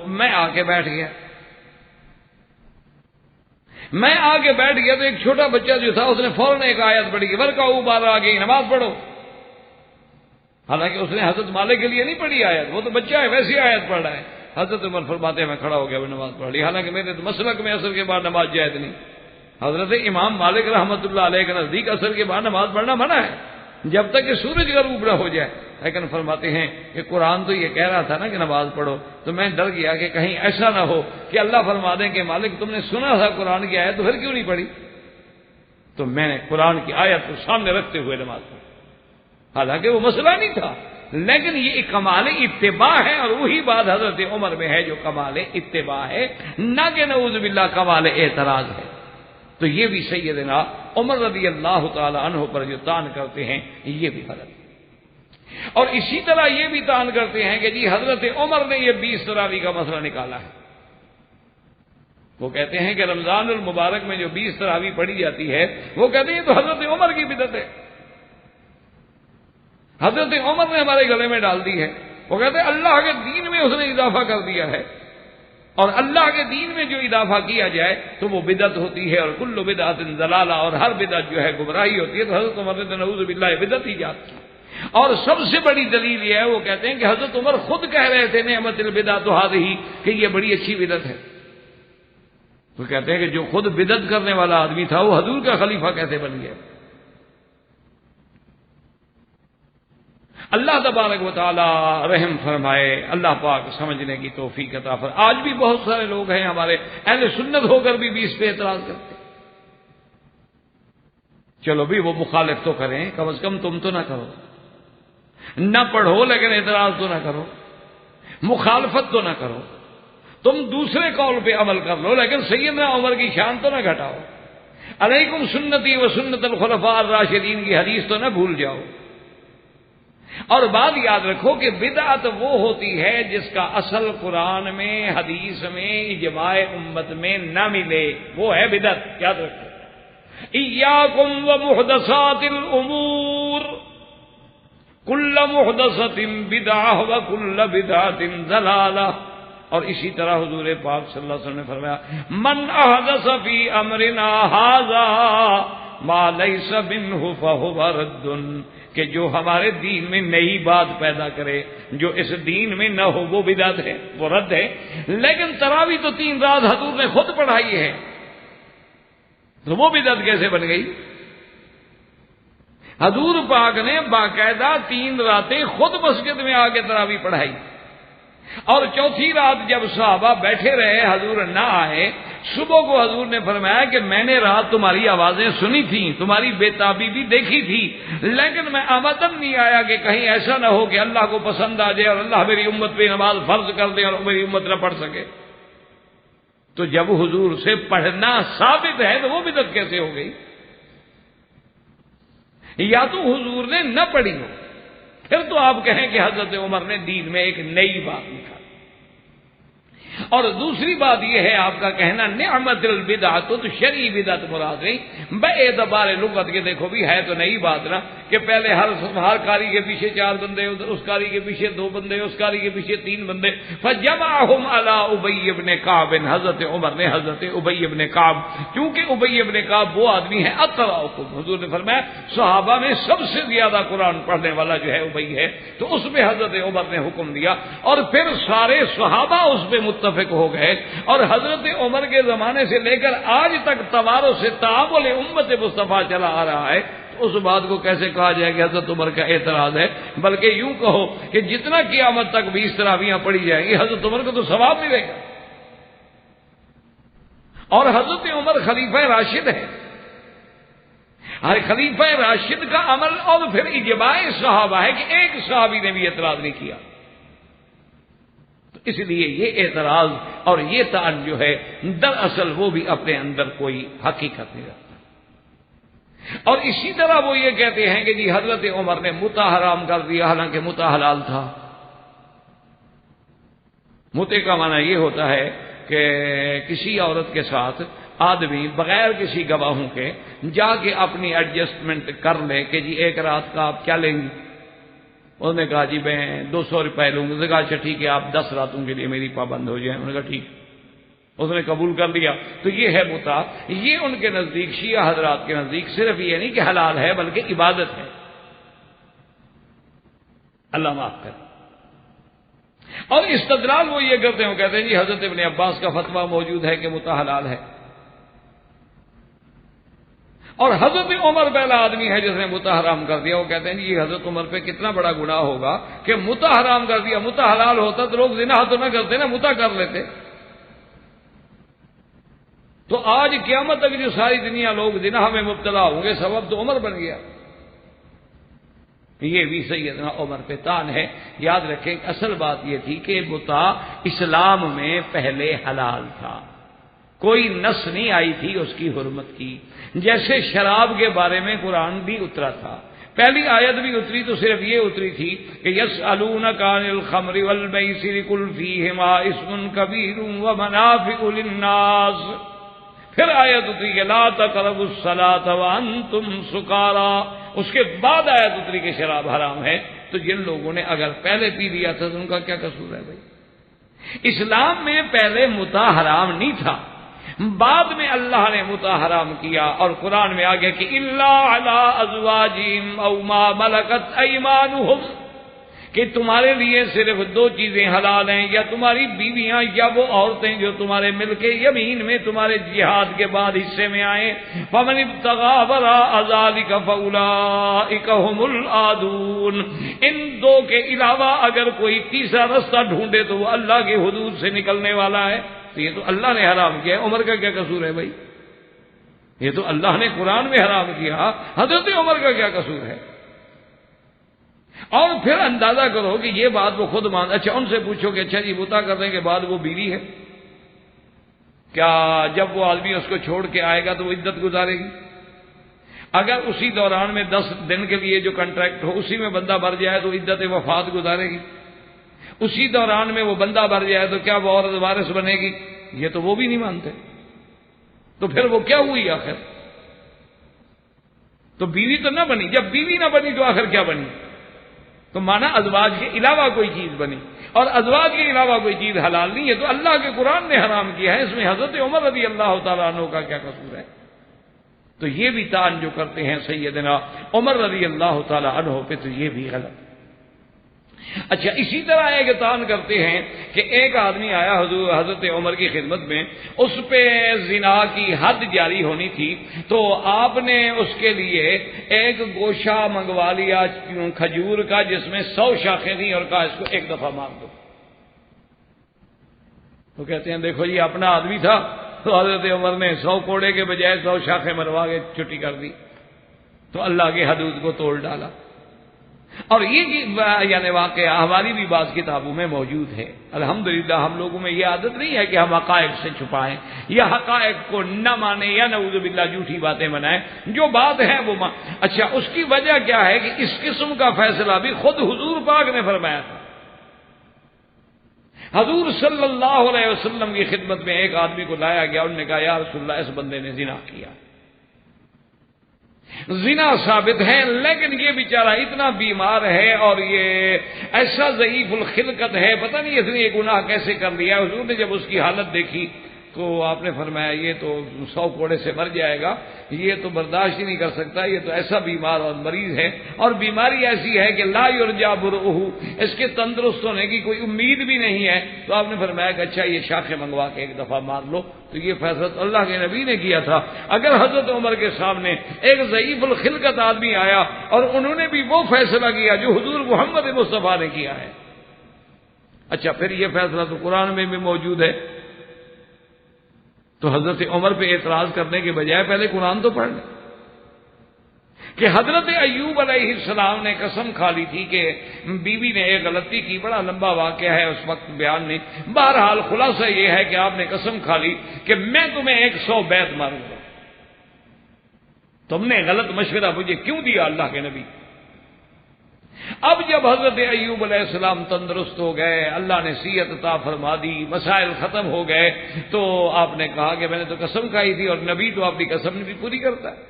میں آ کے بیٹھ گیا، میں آ کے بیٹھ گیا تو ایک چھوٹا بچہ جو تھا اس نے فوراً ایک آیت پڑھی کہ ورکعوا بعد آ گئی نماز پڑھو۔ حالانکہ اس نے حضرت مالک کے لیے نہیں پڑھی آیت، وہ تو بچہ ہے ویسی آیت پڑھ رہا ہے۔ حضرت عمر فرماتے ہیں میں کھڑا ہو گیا، وہ نماز پڑھ لی، حالانکہ میرے تو مسلک میں عصر کے بعد نماز جائز نہیں۔ حضرت امام مالک رحمۃ اللہ علیہ کے نزدیک عصر کے بعد نماز پڑھنا منع ہے جب تک کہ سورج غروب نہ ہو جائے، لیکن فرماتے ہیں کہ قرآن تو یہ کہہ رہا تھا نا کہ نماز پڑھو، تو میں ڈر گیا کہ کہیں ایسا نہ ہو کہ اللہ فرما دیں کہ مالک تم نے سنا تھا قرآن کی آیت تو پھر کیوں نہیں پڑھی؟ تو میں نے قرآن کی آیت کو سامنے رکھتے ہوئے نماز پڑھی، حالانکہ وہ مسئلہ نہیں تھا، لیکن یہ ایک کمال اتباع ہے، اور وہی بات حضرت عمر میں ہے جو کمال اتباع ہے، نہ کہ نعوذ باللہ کمال اعتراض ہے۔ تو یہ بھی سیدنا عمر رضی اللہ تعالی عنہ پر جو تان کرتے ہیں یہ بھی غلط ہے۔ اور اسی طرح یہ بھی تان کرتے ہیں کہ جی حضرت عمر نے یہ 20 تراویح کا مسئلہ نکالا ہے۔ وہ کہتے ہیں کہ رمضان المبارک میں جو 20 تراویح پڑھی جاتی ہے، وہ کہتے ہیں تو حضرت عمر کی بدعت ہے، حضرت عمر نے ہمارے گلے میں ڈال دی ہے۔ وہ کہتے ہیں اللہ کے دین میں اس نے اضافہ کر دیا ہے، اور اللہ کے دین میں جو اضافہ کیا جائے تو وہ بدعت ہوتی ہے، اور کل بدعت ضلالہ، اور ہر بدعت جو ہے گمراہی ہوتی ہے۔ تو حضرت عمر نے نعوذ باللہ بدعت ایجاد کی، اور سب سے بڑی دلیل یہ ہے وہ کہتے ہیں کہ حضرت عمر خود کہہ رہے تھے نعمت البدعۃ ہذہ، کہ یہ بڑی اچھی بدعت ہے۔ تو وہ کہتے ہیں کہ جو خود بدعت کرنے والا آدمی تھا وہ حضور کا خلیفہ کیسے بن گیا؟ اللہ تبارک و تعالی رحم فرمائے، اللہ پاک سمجھنے کی توفیق عطا فرمائے۔ آج بھی بہت سارے لوگ ہیں ہمارے اہل سنت ہو کر بھی اس پہ اعتراض کرتے ہیں۔ چلو بھی وہ مخالف تو کریں، کم از کم تم تو نہ کرو، نہ پڑھو لیکن اعتراض تو نہ کرو، مخالفت تو نہ کرو، تم دوسرے قول پہ عمل کر لو لیکن سیدنا عمر کی شان تو نہ گھٹاؤ، علیکم سنتی و سنت الخلفاء الراشدین کی حدیث تو نہ بھول جاؤ۔ اور بات یاد رکھو کہ بدعت وہ ہوتی ہے جس کا اصل قرآن میں، حدیث میں، اجماع امت میں نہ ملے، وہ ہے بدعت، یاد رکھو۔ ایاکم ومحدثات الامور کل محدثۃ بدعہ وکل بدعۃ ضلالہ۔ اور اسی طرح حضور پاک صلی اللہ علیہ وسلم نے فرمایا من احدث فی امرنا ھذا ما لیس منہ فہو رد، کہ جو ہمارے دین میں نئی بات پیدا کرے جو اس دین میں نہ ہو وہ بدعت ہے، وہ رد ہے۔ لیکن تراویح تو 3 رات حضور نے خود پڑھائی ہے، تو وہ بدعت کیسے بن گئی؟ حضور پاک نے باقاعدہ 3 راتیں خود مسجد میں آ کے تراویح پڑھائی، اور چوتھی رات جب صحابہ بیٹھے رہے حضور نہ آئے، صبح کو حضور نے فرمایا کہ میں نے رات تمہاری آوازیں سنی تھیں، تمہاری بے تابی بھی دیکھی تھی، لیکن میں آمدن نہیں آیا کہ کہیں ایسا نہ ہو کہ اللہ کو پسند آ جائے اور اللہ میری امت پہ نماز فرض کر دے اور میری امت نہ پڑھ سکے۔ تو جب حضور سے پڑھنا ثابت ہے تو وہ بدعت کیسے ہو گئی؟ یا تو حضور نے نہ پڑھی ہو، پھر تو آپ کہیں کہ حضرت عمر نے دین میں ایک نئی بات نکالی۔ اور دوسری بات یہ ہے آپ کا کہنا نعمت البدعۃ، تو شرعی بدعت مراد نہیں، بے اعتبار لغت کے دیکھو بھی ہے تو نئی بات نا کہ پہلے ہر کاری کے پیچھے 4 بندے، اس کاری کے پیچھے 2 بندے، اس کاری کے پیچھے 3 بندے، فجمعهم علی ابی بن کعب، حضرت عمر نے حضرت ابی بن کعب، کیونکہ ابی بن کعب وہ آدمی ہے اقرأکم، حضور نے فرمایا صحابہ میں سب سے زیادہ قرآن پڑھنے والا جو ہے ابی ہے، تو اس میں حضرت عمر نے حکم دیا، اور پھر سارے صحابہ اس پہ متفق ہو گئے، اور حضرت عمر کے زمانے سے لے کر آج تک توارث سے تعامل امت مصطفیٰ چلا آ رہا ہے، تو اس بات کو کیسے کہا جائے کہ حضرت عمر کا اعتراض ہے؟ بلکہ یوں کہو کہ جتنا قیامت تک 20 تراویحیں پڑھی جائیں گی حضرت عمر کو تو ثواب ملے گا، اور حضرت عمر خلیفہ راشد ہے، ہر خلیفہ راشد کا عمل اور پھر اجماع صحابہ ہے کہ ایک صحابی نے بھی اعتراض نہیں کیا، اس لیے یہ اعتراض اور یہ طعن جو ہے دراصل وہ بھی اپنے اندر کوئی حقیقت نہیں رکھتا۔ اور اسی طرح وہ یہ کہتے ہیں کہ جی حضرت عمر نے متع حرام کر دیا، حالانکہ متع حلال تھا۔ متع کا معنی یہ ہوتا ہے کہ کسی عورت کے ساتھ آدمی بغیر کسی گواہوں کے جا کے اپنی ایڈجسٹمنٹ کر لے کہ جی 1 رات کا آپ کیا لیں گی؟ انہوں نے کہا جی میں 200 روپے لوں گا۔ اس نے کہا اچھا ٹھیک ہے آپ 10 راتوں کے لیے میری پابند ہو جائیں۔ انہوں نے کہا ٹھیک، اس نے قبول کر لیا۔ تو یہ ہے متع۔ یہ ان کے نزدیک، شیعہ حضرات کے نزدیک صرف یہ نہیں کہ حلال ہے بلکہ عبادت ہے۔ اللہ معاف کرے۔ اور استدلال وہ یہ کرتے ہیں، وہ کہتے ہیں جی حضرت ابن عباس کا فتویٰ موجود ہے کہ متع حلال ہے، اور حضرت عمر پہلا آدمی ہے جس نے متع حرام کر دیا۔ وہ کہتے ہیں جی حضرت عمر پہ کتنا بڑا گناہ ہوگا کہ متع حرام کر دیا، متع حلال ہوتا تو لوگ زنا تو نہ کرتے نا، متع کر لیتے۔ تو آج قیامت تک جو ساری دنیا لوگ زنا میں مبتلا ہوں گے سبب تو عمر بن گیا۔ یہ بھی سیدنا عمر پہ طعن ہے۔ یاد رکھیں اصل بات یہ تھی کہ متع اسلام میں پہلے حلال تھا، کوئی نص نہیں آئی تھی اس کی حرمت کی۔ جیسے شراب کے بارے میں قرآن بھی اترا تھا، پہلی آیت بھی اتری تو صرف یہ اتری تھی کہ یسألونک عن الخمر والمیسر قل فیہما اسم کبیر ومنافع للناس۔ پھر آیت اتری کہ لا تقربوا الصلاۃ وانتم سکارا۔ اس کے بعد آیت اتری کہ شراب حرام ہے۔ تو جن لوگوں نے اگر پہلے پی لیا تھا تو ان کا کیا قصور ہے بھائی؟ اسلام میں پہلے متع حرام نہیں تھا، بعد میں اللہ نے متع حرام کیا، اور قرآن میں آگے کہ الا علی ازواجہم او ما ملکت ایمانہم، کہ تمہارے لیے صرف دو چیزیں حلال ہیں، یا تمہاری بیویاں یا وہ عورتیں جو تمہارے ملک یمین میں تمہارے جہاد کے بعد حصے میں آئیں۔ فمن ابتغى وراء ذلك فاولئک هم العادون، ان دو کے علاوہ اگر کوئی تیسرا رستہ ڈھونڈے تو وہ اللہ کی حدود سے نکلنے والا ہے۔ تو یہ تو اللہ نے حرام کیا ہے، عمر کا کیا قصور ہے بھائی؟ یہ تو اللہ نے قرآن میں حرام کیا، حضرت عمر کا کیا قصور ہے؟ اور پھر اندازہ کرو کہ یہ بات وہ خود مان، اچھا ان سے پوچھو کہ اچھا جی بتا کرنے کے بعد وہ بیوی ہے، کیا جب وہ آدمی اس کو چھوڑ کے آئے گا تو وہ عدت گزارے گی؟ اگر اسی دوران میں 10 دن کے لیے جو کنٹریکٹ ہو اسی میں بندہ مر جائے تو عدت وفات گزارے گی؟ اسی دوران میں وہ بندہ مر جائے تو کیا وہ عورت وارث بنے گی؟ یہ تو وہ بھی نہیں مانتے، تو پھر وہ کیا ہوئی آخر؟ تو بیوی تو نہ بنی، جب بیوی نہ بنی تو آخر کیا بنی؟ تو مانا ازواج کے علاوہ کوئی چیز بنی، اور ازواج کے علاوہ کوئی چیز حلال نہیں ہے، تو اللہ کے قرآن نے حرام کیا ہے، اس میں حضرت عمر رضی اللہ تعالیٰ عنہ کا کیا قصور ہے؟ تو یہ بھی طعن جو کرتے ہیں سیدنا عمر رضی اللہ تعالیٰ عنہ پہ، تو یہ بھی غلط۔ اچھا اسی طرح ایک طعن کرتے ہیں کہ ایک آدمی آیا حضرت عمر کی خدمت میں، اس پہ زنا کی حد جاری ہونی تھی، تو آپ نے اس کے لیے ایک گوشہ منگوا لیا کھجور کا جس میں 100 شاخیں تھیں، اور کہا اس کو ایک دفعہ مار دو۔ تو کہتے ہیں دیکھو یہ اپنا آدمی تھا، تو حضرت عمر نے 100 کوڑے کے بجائے 100 شاخیں مروا کے چھٹی کر دی، تو اللہ کی حدود کو توڑ ڈالا۔ اور یہ یعنی واقعہ ہماری بھی بعض کتابوں میں موجود ہے۔ الحمدللہ ہم لوگوں میں یہ عادت نہیں ہے کہ ہم حقائق سے چھپائیں یا حقائق کو نہ مانیں یا نعوذ باللہ جھوٹی باتیں بنائیں، جو بات ہے وہ اچھا اس کی وجہ کیا ہے کہ اس قسم کا فیصلہ بھی خود حضور پاک نے فرمایا تھا۔ حضور صلی اللہ علیہ وسلم کی خدمت میں ایک آدمی کو لایا گیا، انہوں نے کہا یا رسول اللہ اس بندے نے زنا کیا، زنا ثابت ہے، لیکن یہ بیچارہ اتنا بیمار ہے اور یہ ایسا ضعیف الخلقت ہے، پتہ نہیں اس نے یہ گناہ کیسے کر لیا۔ حضور نے جب اس کی حالت دیکھی تو آپ نے فرمایا یہ تو 100 کوڑے سے مر جائے گا، یہ تو برداشت ہی نہیں کر سکتا، یہ تو ایسا بیمار اور مریض ہے، اور بیماری ایسی ہے کہ لا یرجا برؤہ، اس کے تندرست ہونے کی کوئی امید بھی نہیں ہے۔ تو آپ نے فرمایا کہ اچھا یہ شاخیں منگوا کے ایک دفعہ مار لو۔ تو یہ فیصلہ اللہ کے نبی نے کیا تھا۔ اگر حضرت عمر کے سامنے ایک ضعیف الخلقت آدمی آیا اور انہوں نے بھی وہ فیصلہ کیا جو حضور محمد مصطفیٰ نے کیا ہے، اچھا پھر یہ فیصلہ تو قرآن میں بھی موجود ہے، تو حضرت عمر پہ اعتراض کرنے کے بجائے پہلے قرآن تو پڑھ لیں کہ حضرت ایوب علیہ السلام نے قسم کھا لی تھی کہ بیوی نے ایک غلطی کی، بڑا لمبا واقعہ ہے، اس وقت بیان نہیں، بہرحال خلاصہ یہ ہے کہ آپ نے قسم کھا لی کہ میں تمہیں 100 بیت ماروں گا۔ تم نے غلط مشورہ مجھے کیوں دیا اللہ کے نبی؟ اب جب حضرت ایوب علیہ السلام تندرست ہو گئے، اللہ نے صحت عطا فرما دی، مسائل ختم ہو گئے، تو آپ نے کہا کہ میں نے تو قسم کھائی تھی، اور نبی تو اپنی قسم بھی پوری کرتا ہے۔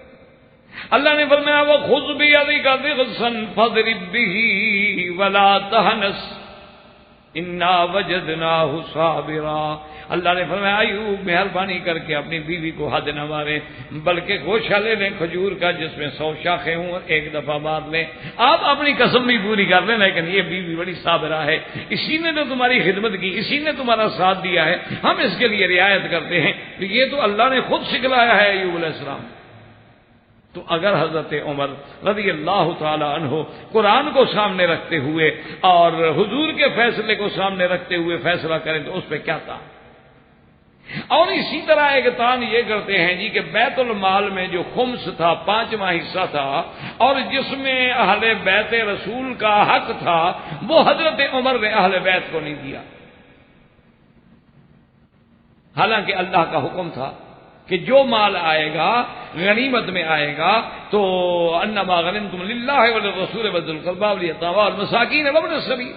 اللہ نے فرمایا وَخُذْ بِيَدِكَ ضِغْثًا فَاضْرِب بِّهِ وَلَا تَحْنَثْ إِنَّا وَجَدْنَاهُ صَابِرًا۔ اللہ نے فرمایا ایوب مہربانی کر کے اپنی بیوی کو حد نہ مارے، بلکہ گوشہ لے لیں کھجور کا جس میں 100 شاخیں ہوں اور ایک دفعہ مار لیں۔ آپ اپنی قسم بھی پوری کر لیں، لیکن یہ بیوی بڑی صابرہ ہے، اسی نے تو تمہاری خدمت کی، اسی نے تمہارا ساتھ دیا ہے، ہم اس کے لیے رعایت کرتے ہیں۔ تو یہ تو اللہ نے خود سکھلایا ہے ایوب علیہ السلام۔ تو اگر حضرت عمر رضی اللہ تعالی عنہ قرآن کو سامنے رکھتے ہوئے اور حضور کے فیصلے کو سامنے رکھتے ہوئے فیصلہ کریں تو اس پہ کیا تھا؟ اور اسی طرح ایک طعن یہ کرتے ہیں جی کہ بیت المال میں جو خمس تھا، 5واں حصہ تھا، اور جس میں اہل بیت رسول کا حق تھا، وہ حضرت عمر نے اہل بیت کو نہیں دیا، حالانکہ اللہ کا حکم تھا کہ جو مال آئے گا غنیمت میں آئے گا تو انما غنمتم للہ وللرسول وذی القربى والیتامى والمساکین وابن السبیل۔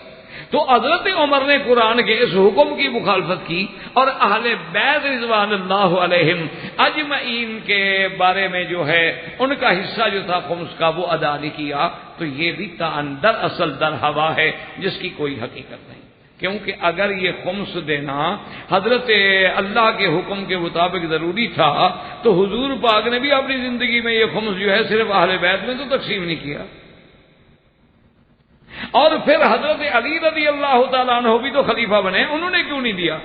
تو حضرت عمر نے قرآن کے اس حکم کی مخالفت کی اور اہل بیت رضوان اللہ علیہم اجمعین کے بارے میں جو ہے ان کا حصہ جو تھا خمس کا وہ ادا نہیں کیا۔ تو یہ بھی در اصل در ہوا ہے جس کی کوئی حقیقت نہیں، کیونکہ اگر یہ خمس دینا حضرت اللہ کے حکم کے مطابق ضروری تھا تو حضور پاک نے بھی اپنی زندگی میں یہ خمس جو ہے صرف اہل بیت میں تو تقسیم نہیں کیا۔ اور پھر حضرت علی رضی اللہ تعالیٰ عنہ بھی تو خلیفہ بنے، انہوں نے کیوں نہیں دیا؟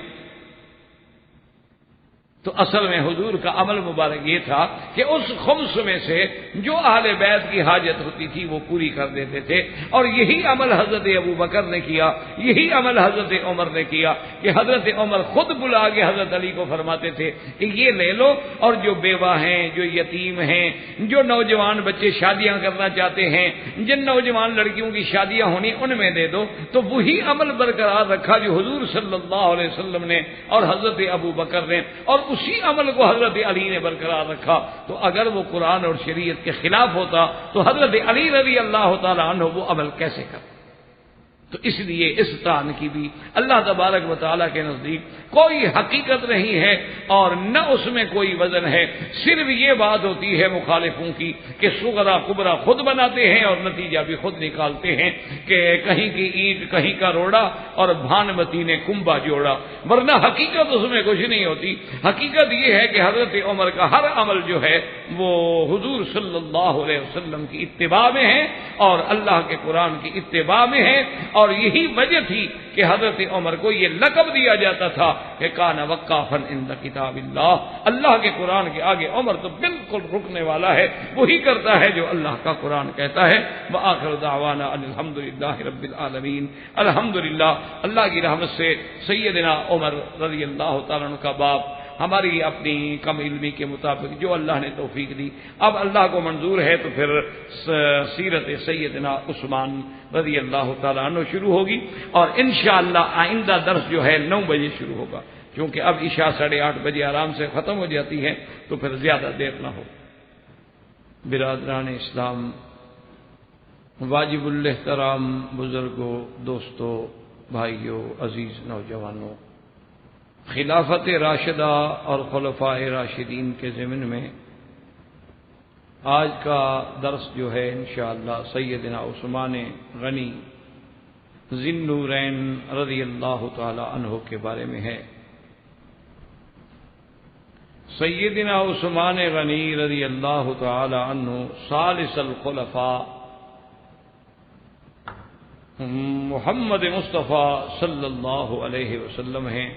تو اصل میں حضور کا عمل مبارک یہ تھا کہ اس خمس میں سے جو اہل بیت کی حاجت ہوتی تھی وہ پوری کر دیتے تھے، اور یہی عمل حضرت ابو بکر نے کیا، یہی عمل حضرت عمر نے کیا کہ حضرت عمر خود بلا کے حضرت علی کو فرماتے تھے کہ یہ لے لو، اور جو بیوہ ہیں، جو یتیم ہیں، جو نوجوان بچے شادیاں کرنا چاہتے ہیں، جن نوجوان لڑکیوں کی شادیاں ہونی ان میں دے دو۔ تو وہی عمل برقرار رکھا جو حضور صلی اللہ علیہ وسلم نے اور حضرت ابو بکر نے، اور اسی عمل کو حضرت علی نے برقرار رکھا۔ تو اگر وہ قرآن اور شریعت کے خلاف ہوتا تو حضرت علی رضی اللہ تعالی عنہ وہ عمل کیسے کرتا؟ تو اس لیے اس طعن کی بھی اللہ تبارک و تعالیٰ کے نزدیک کوئی حقیقت نہیں ہے اور نہ اس میں کوئی وزن ہے، صرف یہ بات ہوتی ہے مخالفوں کی کہ صغرا کبرا خود بناتے ہیں اور نتیجہ بھی خود نکالتے ہیں کہ کہیں کی اینٹ کہیں کا روڑا اور بھانمتی نے کنبا جوڑا، ورنہ حقیقت اس میں کچھ نہیں ہوتی۔ حقیقت یہ ہے کہ حضرت عمر کا ہر عمل جو ہے وہ حضور صلی اللہ علیہ وسلم کی اتباع میں ہے اور اللہ کے قرآن کی اتباع میں ہے، اور یہی وجہ تھی کہ حضرت عمر کو یہ لقب دیا جاتا تھا کہ کان وقافا عند کتاب اللہ، اللہ کے قرآن کے آگے عمر تو بالکل رکنے والا ہے، وہی کرتا ہے جو اللہ کا قرآن کہتا ہے۔ وآخر دعوانا ان الحمدللہ رب العالمین۔ الحمدللہ اللہ کی رحمت سے سیدنا عمر رضی اللہ تعالیٰ عنہ کا باپ ہماری اپنی کم علمی کے مطابق جو اللہ نے توفیق دی، اب اللہ کو منظور ہے تو پھر سیرت سیدنا عثمان رضی اللہ تعالیٰ عنہ شروع ہوگی، اور انشاءاللہ آئندہ درس جو ہے 9 بجے شروع ہوگا، کیونکہ اب عشاء 8:30 بجے آرام سے ختم ہو جاتی ہے تو پھر زیادہ دیر نہ ہو۔ برادران اسلام، واجب الاحترام بزرگوں، دوستوں، بھائیوں، عزیز نوجوانوں، خلافت راشدہ اور خلفاء راشدین کے ضمن میں آج کا درس جو ہے انشاءاللہ سیدنا عثمان غنی ذی النورین رضی اللہ تعالی عنہ کے بارے میں ہے۔ سیدنا عثمان غنی رضی اللہ تعالی عنہ ثالث الخلفاء محمد مصطفیٰ صلی اللہ علیہ وسلم ہیں،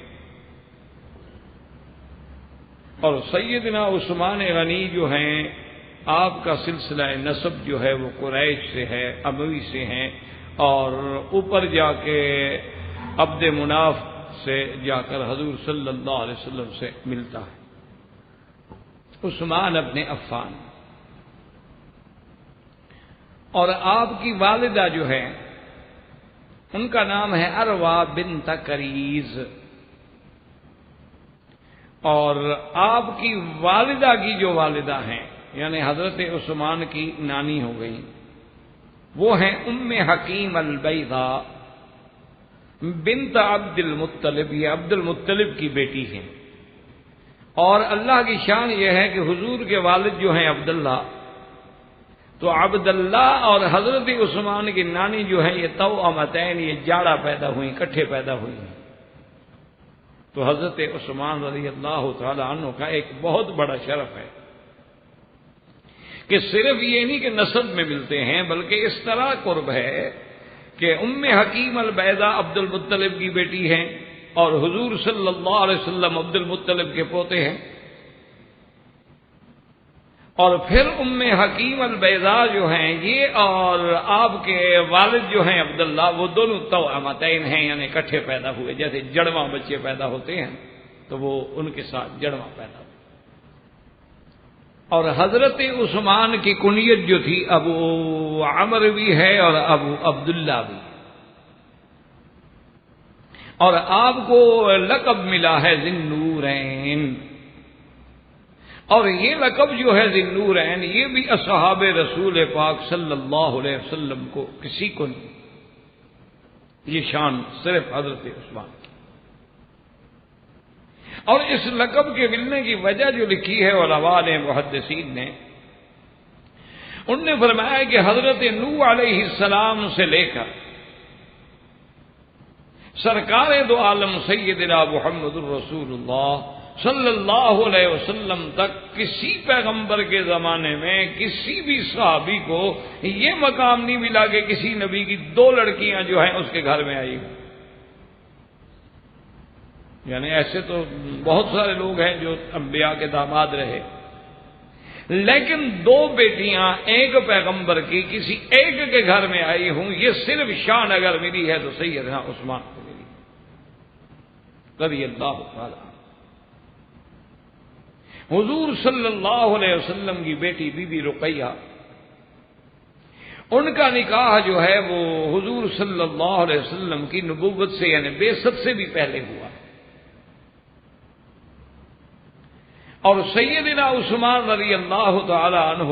اور سیدنا عثمان غنی جو ہیں آپ کا سلسلہ نسب جو ہے وہ قریش سے ہے، اموی سے ہیں، اور اوپر جا کے عبد مناف سے جا کر حضور صلی اللہ علیہ وسلم سے ملتا ہے۔ عثمان ابن عفان، اور آپ کی والدہ جو ہے ان کا نام ہے اروا بنت کریز، اور آپ کی والدہ کی جو والدہ ہیں یعنی حضرت عثمان کی نانی ہو گئی، وہ ہیں ام حکیم البیضاء بنت عبد المطلب، یہ عبد المطلب کی بیٹی ہیں۔ اور اللہ کی شان یہ ہے کہ حضور کے والد جو ہیں عبداللہ، تو عبداللہ اور حضرت عثمان کی نانی جو ہیں یہ توأمتین، یہ جاڑا پیدا ہوئی، کٹھے پیدا ہوئی ہیں۔ تو حضرت عثمان رضی اللہ تعالی عنہ کا ایک بہت بڑا شرف ہے کہ صرف یہ نہیں کہ نسب میں ملتے ہیں، بلکہ اس طرح قرب ہے کہ ام حکیم البیضاء عبد المطلب کی بیٹی ہیں اور حضور صلی اللہ علیہ وسلم عبد المطلب کے پوتے ہیں، اور پھر ام حکیم البیضاء جو ہیں یہ اور آپ کے والد جو ہیں عبداللہ وہ دونوں توأمتین ہیں، یعنی کٹھے پیدا ہوئے، جیسے جڑواں بچے پیدا ہوتے ہیں تو وہ ان کے ساتھ جڑواں پیدا ہوئے۔ اور حضرت عثمان کی کنیت جو تھی ابو عمر بھی ہے اور ابو عبداللہ بھی، اور آپ کو لقب ملا ہے ذی النورین، اور یہ لقب جو ہے ذی النورین یہ بھی اصحاب رسول پاک صلی اللہ علیہ وسلم کو کسی کو نہیں، یہ شان صرف حضرت عثمان کی۔ اور اس لقب کے ملنے کی وجہ جو لکھی ہے علماء نے، محدثین نے، ان نے فرمایا کہ حضرت نوح علیہ السلام سے لے کر سرکار دو عالم سیدنا محمد الرسول اللہ صلی اللہ علیہ وسلم تک کسی پیغمبر کے زمانے میں کسی بھی صحابی کو یہ مقام نہیں ملا کہ کسی نبی کی 2 لڑکیاں جو ہیں اس کے گھر میں آئی ہوں. یعنی ایسے تو بہت سارے لوگ ہیں جو انبیاء کے داماد رہے، لیکن 2 بیٹیاں ایک پیغمبر کی کسی ایک کے گھر میں آئی ہوں، یہ صرف شان اگر ملی ہے تو سیدنا عثمان کو ملی رضی اللہ تعالی. حضور صلی اللہ علیہ وسلم کی بیٹی بی بی رقیہ، ان کا نکاح جو ہے وہ حضور صلی اللہ علیہ وسلم کی نبوت سے یعنی بعثت سے بھی پہلے ہوا. اور سیدنا عثمان رضی اللہ تعالی عنہ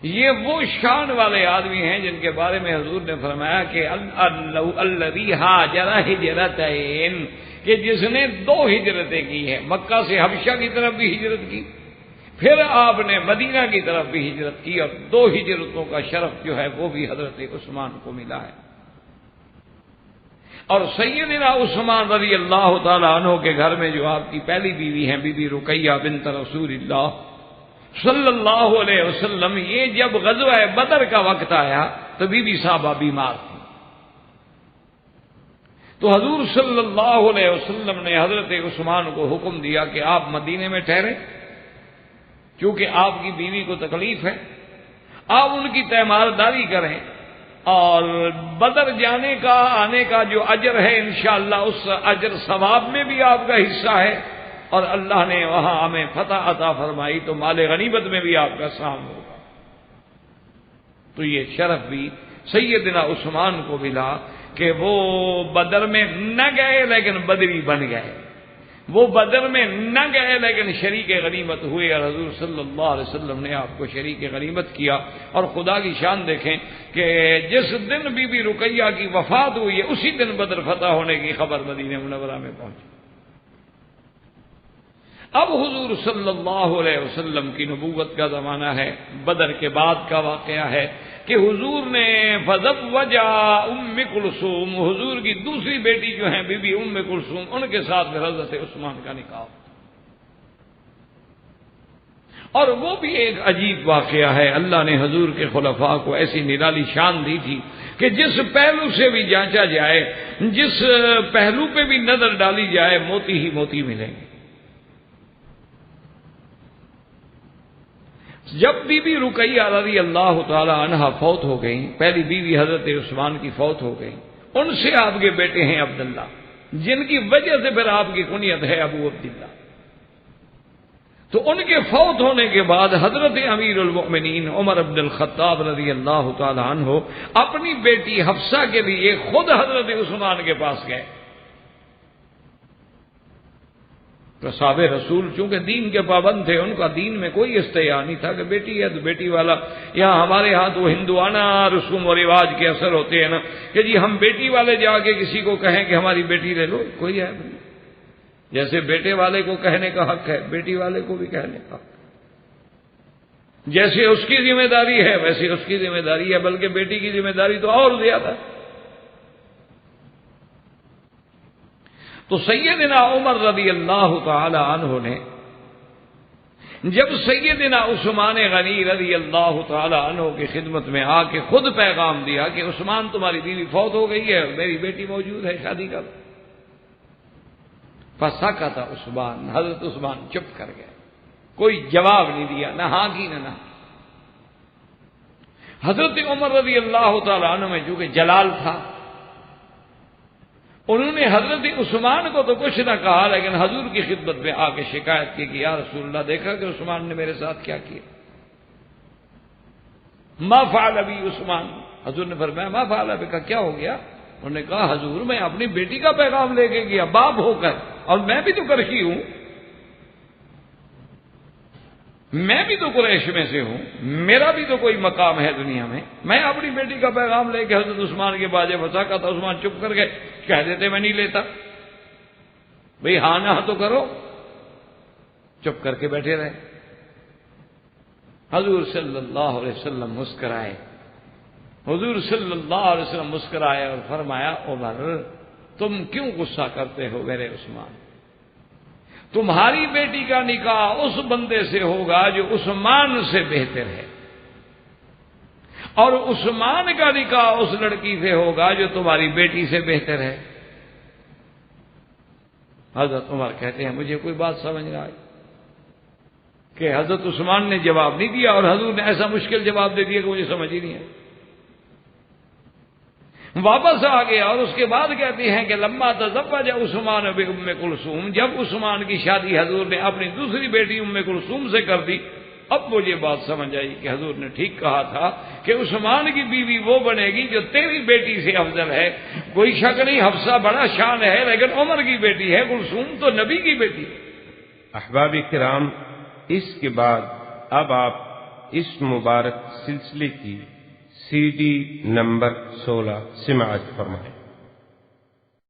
یہ وہ شان والے آدمی ہیں جن کے بارے میں حضور نے فرمایا کہ الذی ہاجر ہجرتین، کہ جس نے 2 ہجرتیں کی ہیں، مکہ سے حبشہ کی طرف بھی ہجرت کی، پھر آپ نے مدینہ کی طرف بھی ہجرت کی، اور 2 ہجرتوں کا شرف جو ہے وہ بھی حضرت عثمان کو ملا ہے. اور سیدنا عثمان رضی اللہ تعالی عنہ کے گھر میں جو آپ کی پہلی بیوی ہیں بی بی رقیہ بنت رسول اللہ صلی اللہ علیہ وسلم، یہ جب غزوہ بدر کا وقت آیا تو بی بی صاحبہ بیمار تھی. تو حضور صلی اللہ علیہ وسلم نے حضرت عثمان کو حکم دیا کہ آپ مدینے میں ٹھہریں، کیونکہ آپ کی بیوی کو تکلیف ہے، آپ ان کی تیمارداری کریں، اور بدر جانے کا آنے کا جو اجر ہے انشاءاللہ اس اجر ثواب میں بھی آپ کا حصہ ہے، اور اللہ نے وہاں ہمیں فتح عطا فرمائی تو مال غنیمت میں بھی آپ کا سام ہوگا. تو یہ شرف بھی سیدنا عثمان کو ملا کہ وہ بدر میں نہ گئے لیکن بدری بن گئے، وہ بدر میں نہ گئے لیکن شریک غنیمت ہوئے، اور حضور صلی اللہ علیہ وسلم نے آپ کو شریک غنیمت کیا. اور خدا کی شان دیکھیں کہ جس دن بی بی رقیہ کی وفات ہوئی ہے اسی دن بدر فتح ہونے کی خبر مدینہ منورہ میں پہنچی. اب حضور صلی اللہ علیہ وسلم کی نبوت کا زمانہ ہے، بدر کے بعد کا واقعہ ہے کہ حضور نے فزوجا ام کلثوم، حضور کی دوسری بیٹی جو ہیں بی بی ام کلثوم، ان کے ساتھ پھر حضرت عثمان کا نکاح. اور وہ بھی ایک عجیب واقعہ ہے. اللہ نے حضور کے خلفاء کو ایسی نرالی شان دی تھی کہ جس پہلو سے بھی جانچا جائے، جس پہلو پہ بھی نظر ڈالی جائے، موتی ہی موتی ملیں گے. جب بی بی رقیہ رضی اللہ تعالی عنہا فوت ہو گئیں، پہلی بیوی حضرت عثمان کی فوت ہو گئی، ان سے آپ کے بیٹے ہیں عبداللہ، جن کی وجہ سے پھر آپ کی کنیت ہے ابو عبداللہ. تو ان کے فوت ہونے کے بعد حضرت امیر المؤمنین عمر بن الخطاب رضی اللہ تعالی عنہ اپنی بیٹی حفصہ کے لیے خود حضرت عثمان کے پاس گئے. صحاب رسول چونکہ دین کے پابند تھے، ان کا دین میں کوئی استحیا نہیں تھا کہ بیٹی ہے تو بیٹی والا. یہاں ہمارے ہاں تو ہندوانہ رسوم و رواج کے اثر ہوتے ہیں نا کہ جی ہم بیٹی والے جا کے کسی کو کہیں کہ ہماری بیٹی لے لو، کوئی ہے نہیں. جیسے بیٹے والے کو کہنے کا حق ہے، بیٹی والے کو بھی کہنے کا حق. جیسے اس کی ذمہ داری ہے ویسے اس کی ذمہ داری ہے، بلکہ بیٹی کی ذمہ داری تو اور زیادہ. تو سیدنا عمر رضی اللہ تعالی عنہ نے جب سیدنا عثمان غنی رضی اللہ تعالی عنہ کی خدمت میں آ کے خود پیغام دیا کہ عثمان تمہاری بیوی فوت ہو گئی ہے اور میری بیٹی موجود ہے، شادی کر. فسکت عثمان، حضرت عثمان چپ کر گئے، کوئی جواب نہیں دیا، نہ ہاں کی نہ. حضرت عمر رضی اللہ تعالی عنہ میں چونکہ جلال تھا، انہوں نے حضرت عثمان کو تو کچھ نہ کہا، لیکن حضور کی خدمت میں آ کے شکایت کی کہ یا رسول اللہ دیکھا کہ عثمان نے میرے ساتھ کیا کیا. ما فعل بی عثمان، حضور نے فرمایا ما فعل بک، کیا ہو گیا؟ انہوں نے کہا حضور میں اپنی بیٹی کا پیغام لے کے گیا باپ ہو کر، اور میں بھی تو قریشی ہوں، میں بھی تو قریش میں سے ہوں، میرا بھی تو کوئی مقام ہے دنیا میں اپنی بیٹی کا پیغام لے کے حضرت عثمان کے باجے پھنسا کا تھا. عثمان چپ کر گئے، کہہ دیتے میں نہیں لیتا. بھئی ہاں نہ تو کرو، چپ کر کے بیٹھے رہے. حضور صلی اللہ علیہ وسلم مسکرائے، حضور صلی اللہ علیہ وسلم مسکرائے اور فرمایا عمر تم کیوں غصہ کرتے ہو میرے عثمان؟ تمہاری بیٹی کا نکاح اس بندے سے ہوگا جو عثمان سے بہتر ہے، اور عثمان کا نکاح اس لڑکی سے ہوگا جو تمہاری بیٹی سے بہتر ہے۔ حضرت عمر کہتے ہیں مجھے کوئی بات سمجھ نہ آئی کہ حضرت عثمان نے جواب نہیں دیا اور حضور نے ایسا مشکل جواب دے دیا کہ مجھے سمجھ ہی نہیں آئی۔ واپس آ گیا اور اس کے بعد کہتے ہیں کہ لما تزوج عثمان بام کلثوم، جب عثمان کی شادی حضور نے اپنی دوسری بیٹی ام کلثوم سے کر دی، اب مجھے بات سمجھ آئی کہ حضور نے ٹھیک کہا تھا کہ عثمان کی بیوی وہ بنے گی جو تیری بیٹی سے افضل ہے۔ کوئی شک نہیں حفصہ بڑا شان ہے، لیکن عمر کی بیٹی ہے، کلثوم تو نبی کی بیٹی ہے۔ احباب کرام، اس کے بعد اب آپ اس مبارک سلسلے کی CD نمبر 16 سماعت فرمائیں۔